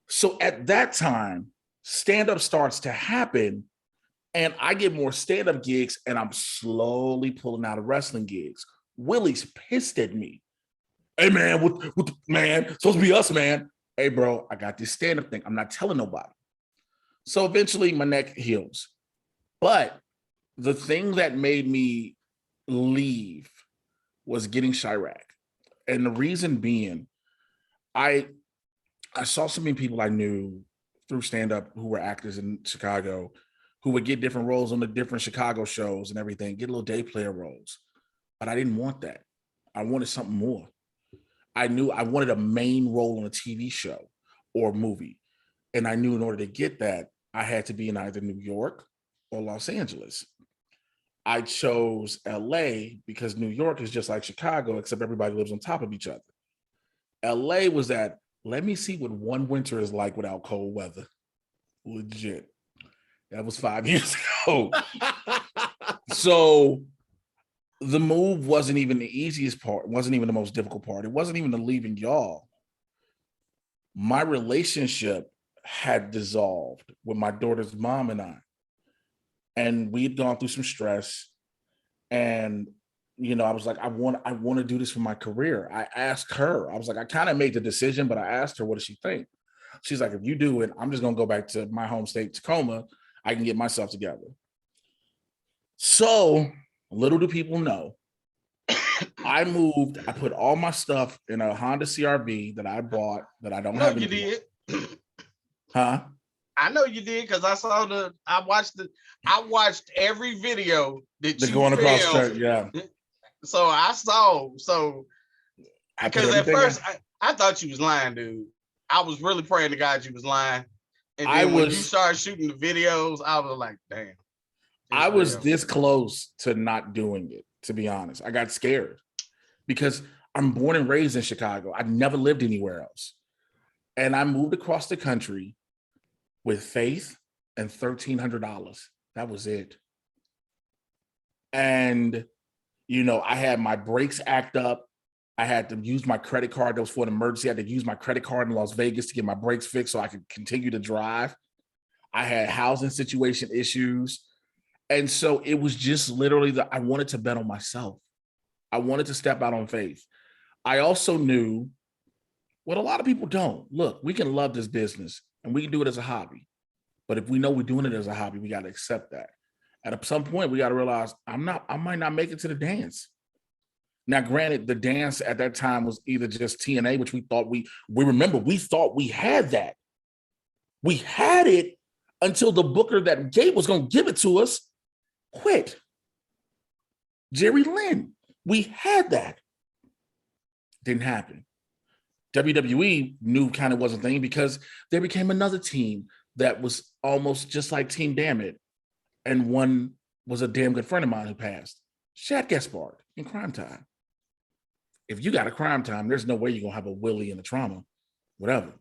So at that time, stand-up starts to happen, and I get more stand-up gigs, and I'm slowly pulling out of wrestling gigs. Willie's pissed at me. Hey, man, what man? Supposed to be us, man. Hey, bro, I got this stand-up thing. I'm not telling nobody. So eventually my neck heals. But the thing that made me leave was getting Chi-raqu. And the reason being, I saw so many people I knew through stand-up who were actors in Chicago who would get different roles on the different Chicago shows and everything, get little day player roles. But I didn't want that. I wanted something more. I knew I wanted a main role on a TV show or movie. And I knew in order to get that, I had to be in either New York or Los Angeles. I chose LA because New York is just like Chicago, except everybody lives on top of each other. LA was that, let me see what one winter is like without cold weather. Legit. That was 5 years ago. So the move wasn't even the easiest part. It wasn't even the most difficult part. It wasn't even the leaving y'all. My relationship had dissolved with my daughter's mom and I. And we'd gone through some stress. And, you know, I was like, I want to do this for my career. I asked her, I was like, I kind of made the decision, but I asked her, what does she think? She's like, if you do it, I'm just going to go back to my home state, Tacoma. I can get myself together. So little do people know, I moved, I put all my stuff in a Honda CRV that I bought that I don't have anymore. You did. Huh? I know you did, because I watched every video that you going across the filmed. church, yeah. So I saw, because at first I thought you was lying, dude. I was really praying to God you was lying. And then when you started shooting the videos, I was like, damn. I was this close to not doing it, to be honest. I got scared because I'm born and raised in Chicago. I've never lived anywhere else. And I moved across the country with faith and $1,300. That was it. And, you know, I had my brakes act up. I had to use my credit card. That was for an emergency. I had to use my credit card in Las Vegas to get my brakes fixed so I could continue to drive. I had housing situation issues. And so it was just literally I wanted to bet on myself. I wanted to step out on faith. I also knew what a lot of people don't. Look, we can love this business and we can do it as a hobby. But if we know we're doing it as a hobby, we got to accept that. At some point, we got to realize I might not make it to the dance. Now, granted, the dance at that time was either just TNA, which we thought we thought we had that. We had it until the booker that Gabe was going to give it to us quit. Jerry Lynn. We had that. Didn't happen. WWE knew kind of wasn't a thing because there became another team that was almost just like Team Damn It. And one was a damn good friend of mine who passed. Shad Gaspard in Crime Time. If you got a Crime Time, there's no way you're going to have a Willie and a Trauma, whatever.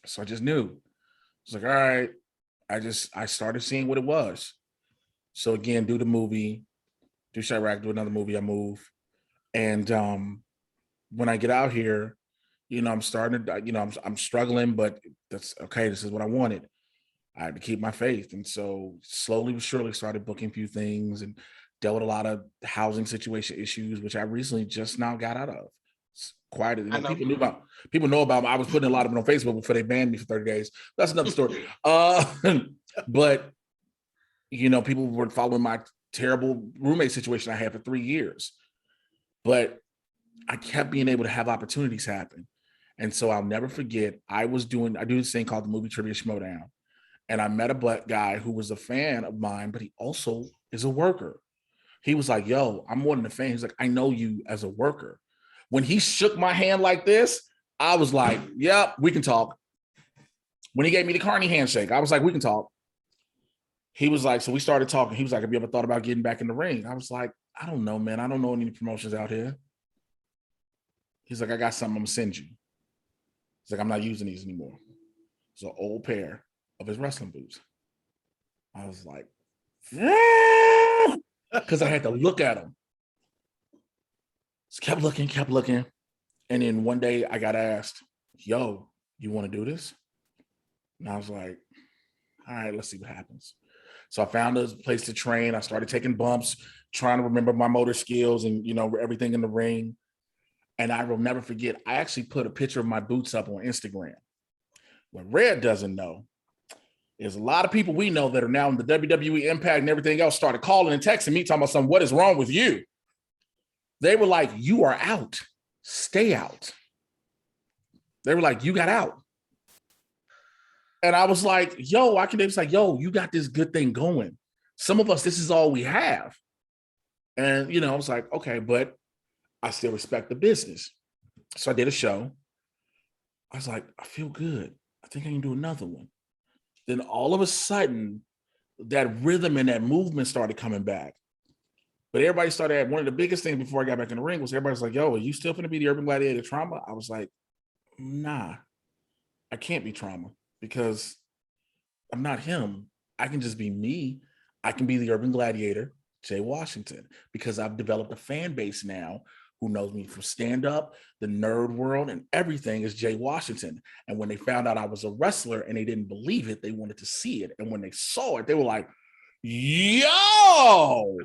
So I just knew. It's like, all right, I started seeing what it was. So again, do the movie, do Chi-raqu, do another movie, I move. And when I get out here, I'm starting to, I'm struggling, but that's okay. This is what I wanted. I had to keep my faith. And so slowly but surely started booking a few things and dealt with a lot of housing situation issues, which I recently just now got out of. It's quite, people know about me. I was putting a lot of it on Facebook before they banned me for 30 days. That's another story. But, people were following my terrible roommate situation I had for 3 years. But I kept being able to have opportunities happen. And so I'll never forget, I do this thing called the Movie Trivia Schmodown. And I met a black guy who was a fan of mine, but he also is a worker. He was like, yo, I'm more than a fan. He's like, I know you as a worker. When he shook my hand like this, I was like, yep, we can talk. When he gave me the Carney handshake, I was like, we can talk. He was like, so we started talking. He was like, have you ever thought about getting back in the ring? I was like, I don't know, man. I don't know any promotions out here. He's like, I got something I'm gonna send you. He's like, I'm not using these anymore. It's an old pair of his wrestling boots. I was like, because I had to look at them. Just kept looking. And then one day I got asked, yo, you want to do this? And I was like, all right, let's see what happens. So I found a place to train. I started taking bumps, trying to remember my motor skills and, everything in the ring. And I will never forget, I actually put a picture of my boots up on Instagram. What Red doesn't know is a lot of people we know that are now in the WWE Impact and everything else started calling and texting me, talking about something, what is wrong with you? They were like, you are out. Stay out. They were like, you got out. And I was like, yo, they was like, yo, you got this good thing going. Some of us, this is all we have. And, I was like, okay, but I still respect the business. So I did a show. I was like, I feel good. I think I can do another one. Then all of a sudden, that rhythm and that movement started coming back. But everybody started, one of the biggest things before I got back in the ring was everybody's like, yo, are you still going to be the Urban Gladiator Trauma? I was like, nah, I can't be Trauma because I'm not him. I can just be me. I can be the Urban Gladiator, Jay Washington, because I've developed a fan base now who knows me from stand-up, the nerd world, and everything is Jay Washington. And when they found out I was a wrestler and they didn't believe it, they wanted to see it. And when they saw it, they were like, yo!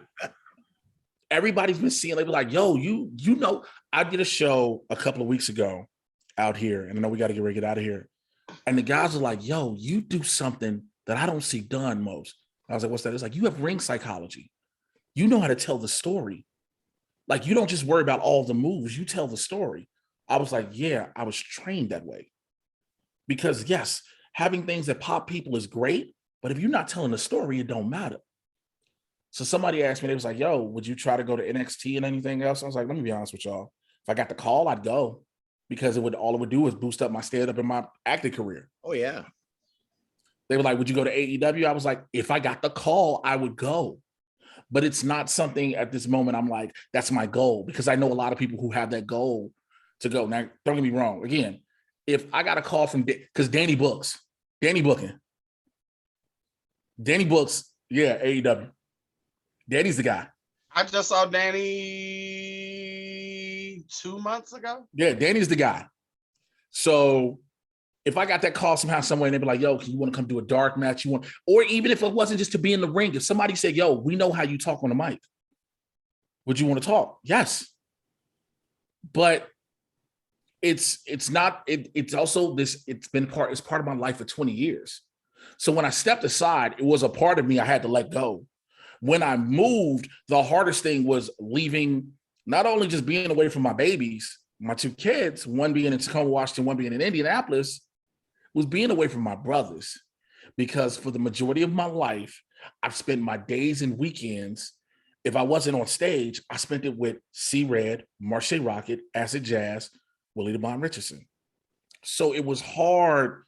Everybody's been seeing, they were like, yo, I did a show a couple of weeks ago out here, and I know we got to get ready to get out of here. And the guys are like, yo, you do something that I don't see done most. I was like, what's that? It's like, you have ring psychology. You know how to tell the story. Like, you don't just worry about all the moves, you tell the story. I was like, yeah, I was trained that way. Because yes, having things that pop people is great, but if you're not telling the story, it don't matter. So somebody asked me, they was like, yo, would you try to go to NXT and anything else? I was like, let me be honest with y'all. If I got the call, I'd go. Because all it would do is boost up my stand-up in my acting career. Oh, yeah. They were like, would you go to AEW? I was like, if I got the call, I would go. But it's not something at this moment I'm like, that's my goal, because I know a lot of people who have that goal to go. Now, don't get me wrong. Again, if I got a call from, because Danny Books, yeah, AEW. Danny's the guy. I just saw Danny 2 months ago. Yeah, Danny's the guy. So if I got that call somehow, somewhere, and they'd be like, yo, can you want to come do a dark match? Or even if it wasn't just to be in the ring, if somebody said, yo, we know how you talk on the mic, would you want to talk? Yes. But it's also this, it's part of my life for 20 years. So when I stepped aside, it was a part of me I had to let go. When I moved, the hardest thing was leaving, not only just being away from my babies, my two kids, one being in Tacoma, Washington, one being in Indianapolis, was being away from my brothers. Because for the majority of my life, I've spent my days and weekends, if I wasn't on stage, I spent it with C-Red, Marche Rocket, Acid Jazz, Willie DeBon Richardson. So it was hard.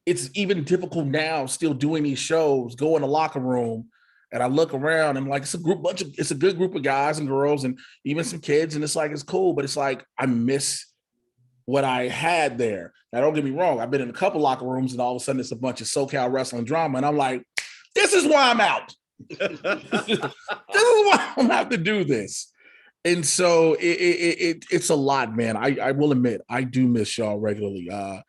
It's even difficult now, still doing these shows, go in the locker room, and I look around and like, it's a good group of guys and girls and even some kids. And it's like, it's cool, but it's like, I miss what I had there. Now, don't get me wrong. I've been in a couple locker rooms and all of a sudden it's a bunch of SoCal wrestling drama. And I'm like, this is why I'm out. This is why I'm have to do this. And so it's a lot, man. I will admit, I do miss y'all regularly. A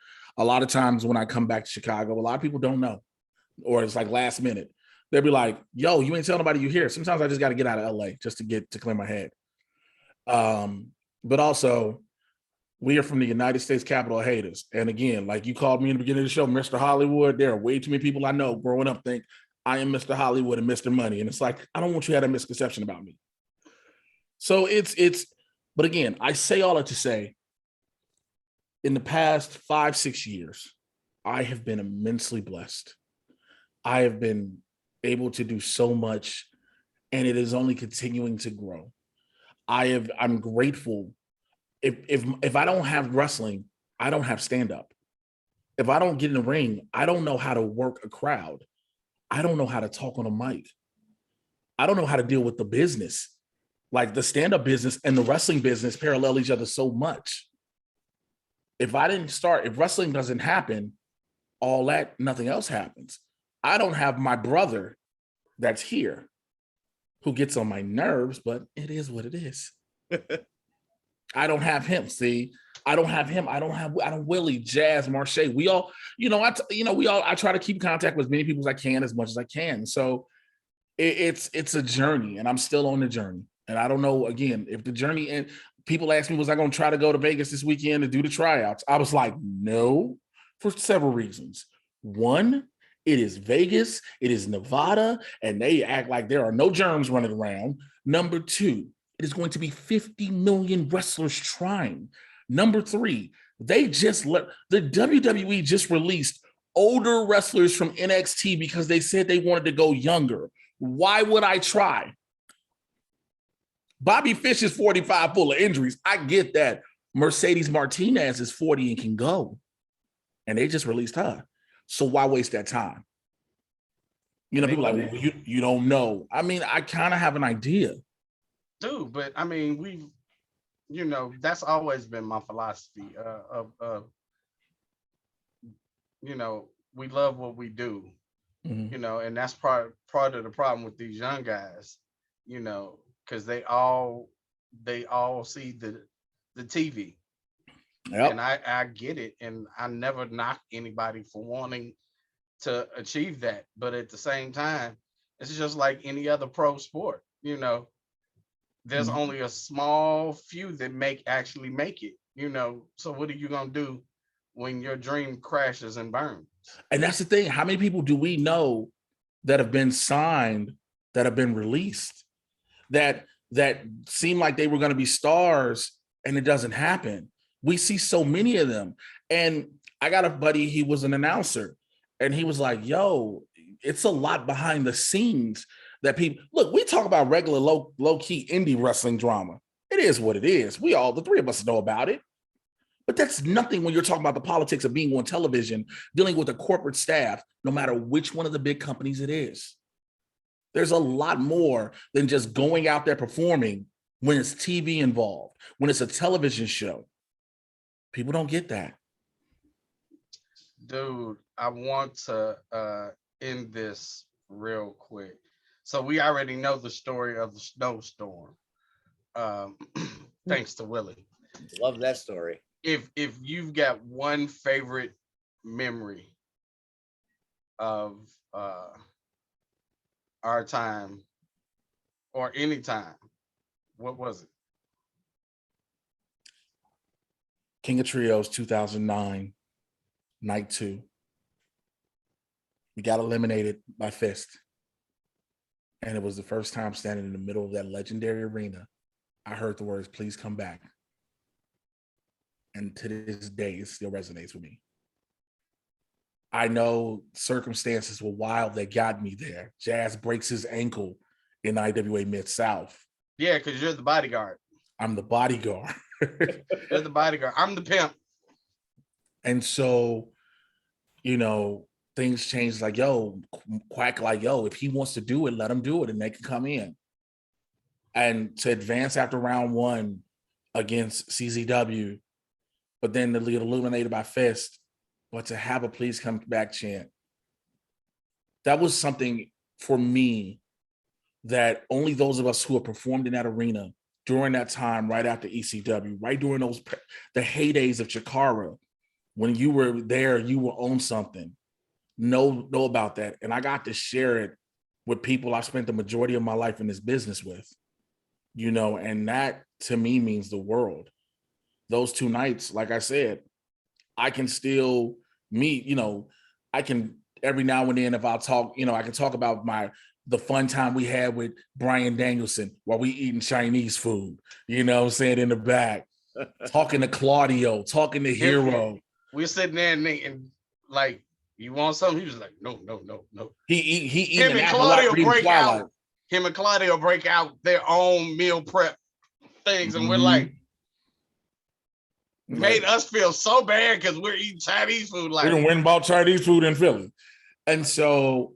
lot of times when I come back to Chicago, a lot of people don't know, or it's like last minute. They'll be like, yo, you ain't telling nobody you here. Sometimes I just got to get out of LA just to clear my head. But also, we are from the United States capital of haters. And again, like you called me in the beginning of the show, Mr. Hollywood, there are way too many people I know growing up think I am Mr. Hollywood and Mr. Money. And it's like, I don't want you to have a misconception about me. So but again, I say all that to say, in the past 5-6 years, I have been immensely blessed. I have been able to do so much, and it is only continuing to grow. I'm grateful. If I don't have wrestling, I don't have stand-up. If I don't get in the ring, I don't know how to work a crowd. I don't know how to talk on a mic. I don't know how to deal with the business. Like the stand-up business and the wrestling business parallel each other so much. If wrestling doesn't happen, all that, nothing else happens. I don't have my brother that's here who gets on my nerves, but it is what it is. I don't have him. See, I don't have him. I don't Willie, Jazz, Marche. We all, I try to keep contact with as many people as much as I can. So it's a journey, and I'm still on the journey. And I don't know, again, if the journey and people ask me, was I going to try to go to Vegas this weekend to do the tryouts? I was like, no, for several reasons. One, it is Vegas, it is Nevada, and they act like there are no germs running around. Number two, it is going to be 50 million wrestlers trying. Number three, the WWE just released older wrestlers from NXT because they said they wanted to go younger. Why would I try? Bobby Fish is 45, full of injuries. I get that. Mercedes Martinez is 40 and can go. And they just released her. So why waste that time? People are like, well, you don't know. I mean, I kind of have an idea. Dude, but I mean, that's always been my philosophy we love what we do, Mm-hmm. And that's part of the problem with these young guys, because they all see the TV. Yep. And I get it, and I never knock anybody for wanting to achieve that, but at the same time, it's just like any other pro sport. There's mm-hmm. only a small few that actually make it. So what are you gonna do when your dream crashes and burns? And that's the thing. How many people do we know that have been signed, that have been released, that seem like they were going to be stars, and it doesn't happen? We see so many of them. And I got a buddy, he was an announcer, and he was like, yo, it's a lot behind the scenes that people look. We talk about regular low-key indie wrestling drama. It is what it is. The three of us know about it. But that's nothing when you're talking about the politics of being on television, dealing with a corporate staff, no matter which one of the big companies it is. There's a lot more than just going out there performing when it's TV involved, when it's a television show. People don't get that. Dude, I want to end this real quick. So we already know the story of the snowstorm. Thanks to Willie. Love that story. If you've got one favorite memory of our time or any time, what was it? King of Trios 2009, night 2. We got eliminated by fist. And it was the first time standing in the middle of that legendary arena, I heard the words, "Please come back." And to this day, it still resonates with me. I know circumstances were wild that got me there. Jazz breaks his ankle in IWA Mid-South. Yeah, because you're the bodyguard. I'm the bodyguard. You're the bodyguard. I'm the pimp. And so, you know, things change. Like, yo, Quack, like, yo, if he wants to do it, let him do it, and they can come in. And to advance after round one against CZW, but then to get eliminated by Fist, but to have a "please come back" chant, that was something for me that only those of us who have performed in that arena during that time, right after ECW, right during the heydays of Chikara, when you were there, you were on something, know about that. And I got to share it with people I spent the majority of my life in this business with, you know, and that to me means the world. Those 2 nights, like I said, I can still meet, you know, I can every now and then, if I'll talk, you know, I can talk about the fun time we had with Brian Danielson while we eating Chinese food, you know what I'm saying, in the back, talking to Claudio, talking to Hero. We're sitting there and like, you want something? He was like, no. He him and Claudio break out. Him and Claudio break out their own meal prep things, and we're like, made us feel so bad because we're eating Chinese food. Like, we done went and bought Chinese food in Philly. And so,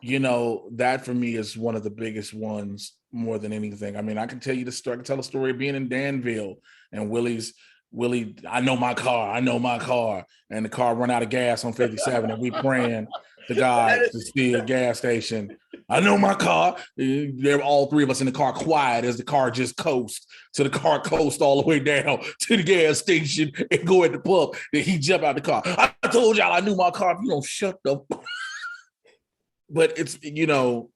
you know, that for me is one of the biggest ones more than anything. I mean, I can tell you the story. I can tell a story of being in Danville and Willie, I know my car. And the car run out of gas on 57. And we praying to God to see a gas station. I know my car. They're all 3 of us in the car quiet as the car just coast. So the car coast all the way down to the gas station and go at the pump. Then he jump out the car. I told y'all I knew my car. If you don't shut the But it's, you know,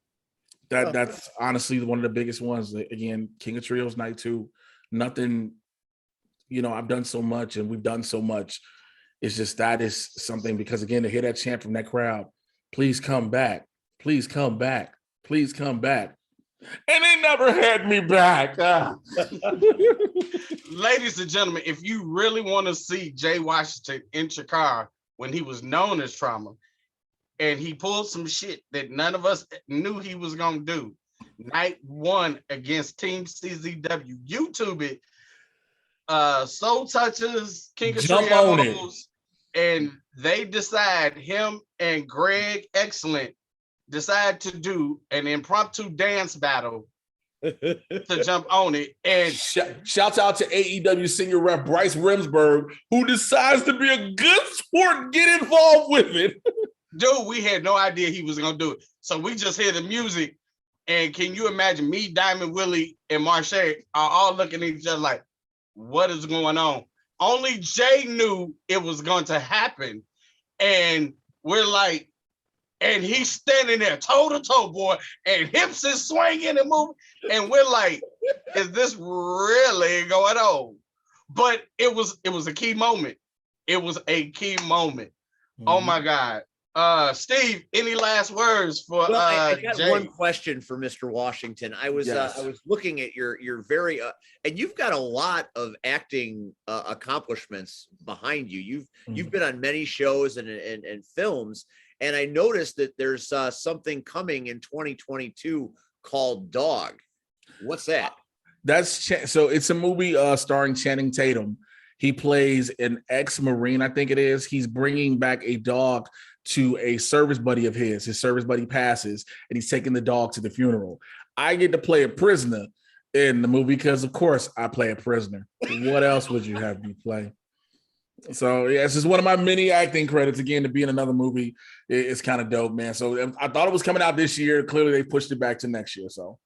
that's honestly one of the biggest ones. Again, King of Trios night 2. Nothing, you know, I've done so much and we've done so much. It's just that is something, because again, to hear that chant from that crowd, "Please come back. Please come back. Please come back." And they never had me back. Ladies and gentlemen, if you really want to see Jay Washington in Chikara when he was known as Trauma, and he pulled some shit that none of us knew he was going to do, night 1 against Team CZW, YouTube it, Soul Touchers, King of Trios, and they decide, him and Greg Excellent decide to do an impromptu dance battle to jump on it. And shouts out to AEW senior rep Bryce Remsburg, who decides to be a good sport and get involved with it. Dude, we had no idea he was going to do it. So we just hear the music, and can you imagine me, Diamond Willie, and Marche are all looking at each other like, what is going on? Only Jay knew it was going to happen. And we're like, and he's standing there toe to toe, boy, and hips is swinging and moving. And we're like, is this really going on? But it was a key moment. It was a key moment. Mm-hmm. Oh my God. Steve, any last words for I got Jay? One question for Mr. Washington. I was looking at your very and you've got a lot of acting accomplishments behind you. You've been on many shows and films, and I noticed that there's something coming in 2022 called Dog. What's that? So it's a movie starring Channing Tatum. He plays an ex-Marine, I think it is. He's bringing back a dog to a service buddy of his. His service buddy passes, and he's taking the dog to the funeral. I get to play a prisoner in the movie because, of course, I play a prisoner. What else would you have me play? So, yeah, it's just one of my many acting credits. Again, to be in another movie, it's kind of dope, man. So I thought it was coming out this year. Clearly, they pushed it back to next year. So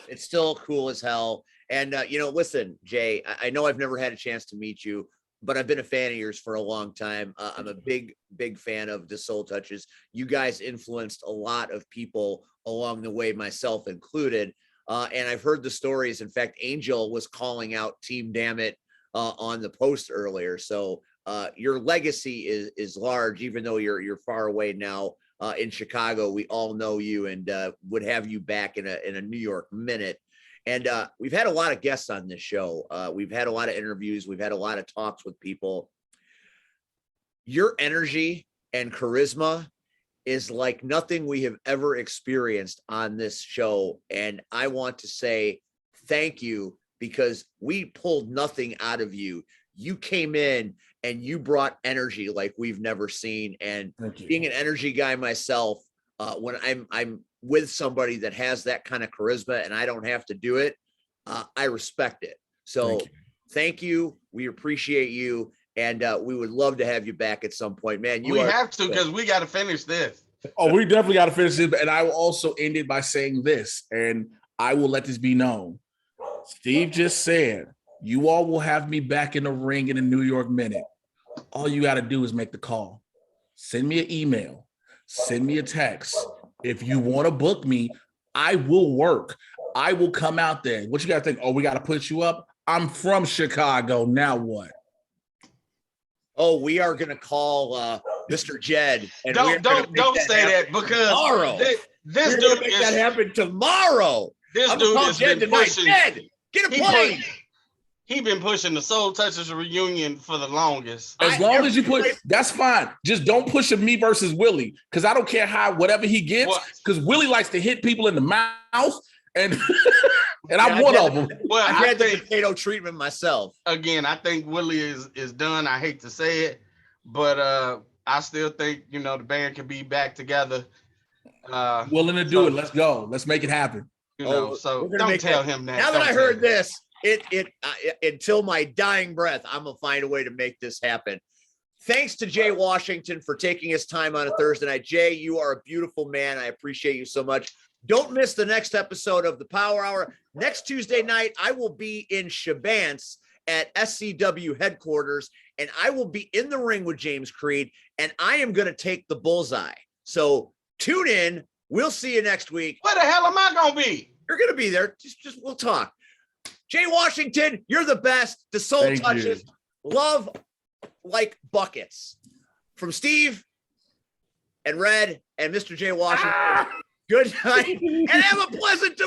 it's still cool as hell. And, listen, Jay, I know I've never had a chance to meet you, but I've been a fan of yours for a long time. I'm a big fan of the Soul Touches. You guys influenced a lot of people along the way, myself included. And I've heard the stories. In fact, Angel was calling out Team Damn It on the post earlier. So your legacy is large, even though you're far away now in Chicago. We all know you and would have you back in a New York minute. And we've had a lot of guests on this show. We've had a lot of interviews. We've had a lot of talks with people. Your energy and charisma is like nothing we have ever experienced on this show. And I want to say thank you, because we pulled nothing out of you. You came in and you brought energy like we've never seen. And being an energy guy myself, when I'm with somebody that has that kind of charisma and I don't have to do it, I respect it. So thank you. We appreciate you. And we would love to have you back at some point, man. We have to, because we got to finish this. Oh, we definitely got to finish this. And I will also end it by saying this, and I will let this be known. Steve just said, you all will have me back in the ring in a New York minute. All you got to do is make the call. Send me an email. Send me a text. If you want to book me, I will work. I will come out there. What you got to think? Oh, we got to put you up? I'm from Chicago. Now what? Oh, we are going to call Mr. Jed. And don't say that, because tomorrow. This dude make that happen tomorrow. This dude has Jed been tonight. pushing. Jed, get a plane. He been pushing the Soul Touchers reunion for the longest. As long as you push, that's fine. Just don't push a me versus Willie, because I don't care how whatever he gets, because Willie likes to hit people in the mouth, and and I'm one of them. Well, I had the potato treatment myself. Again, I think Willie is done. I hate to say it, but I still think, you know, the band can be back together. Willing to do it. Let's go. Let's make it happen. You know, so don't tell him that. Now that I heard this, until my dying breath, I'm gonna find a way to make this happen. Thanks to Jay Washington for taking his time on a Thursday night. Jay, you are a beautiful man. I appreciate you so much. Don't miss the next episode of the Power Hour. Next Tuesday night, I will be in Shabance at SCW headquarters, and I will be in the ring with James Creed, and I am going to take the bullseye. So tune in. We'll see you next week. Where the hell am I going to be? You're going to be there. Just we'll talk. Jay Washington, you're the best. The Soul Touches. Love like buckets. From Steve and Red and Mr. Jay Washington. Good night, and have a pleasant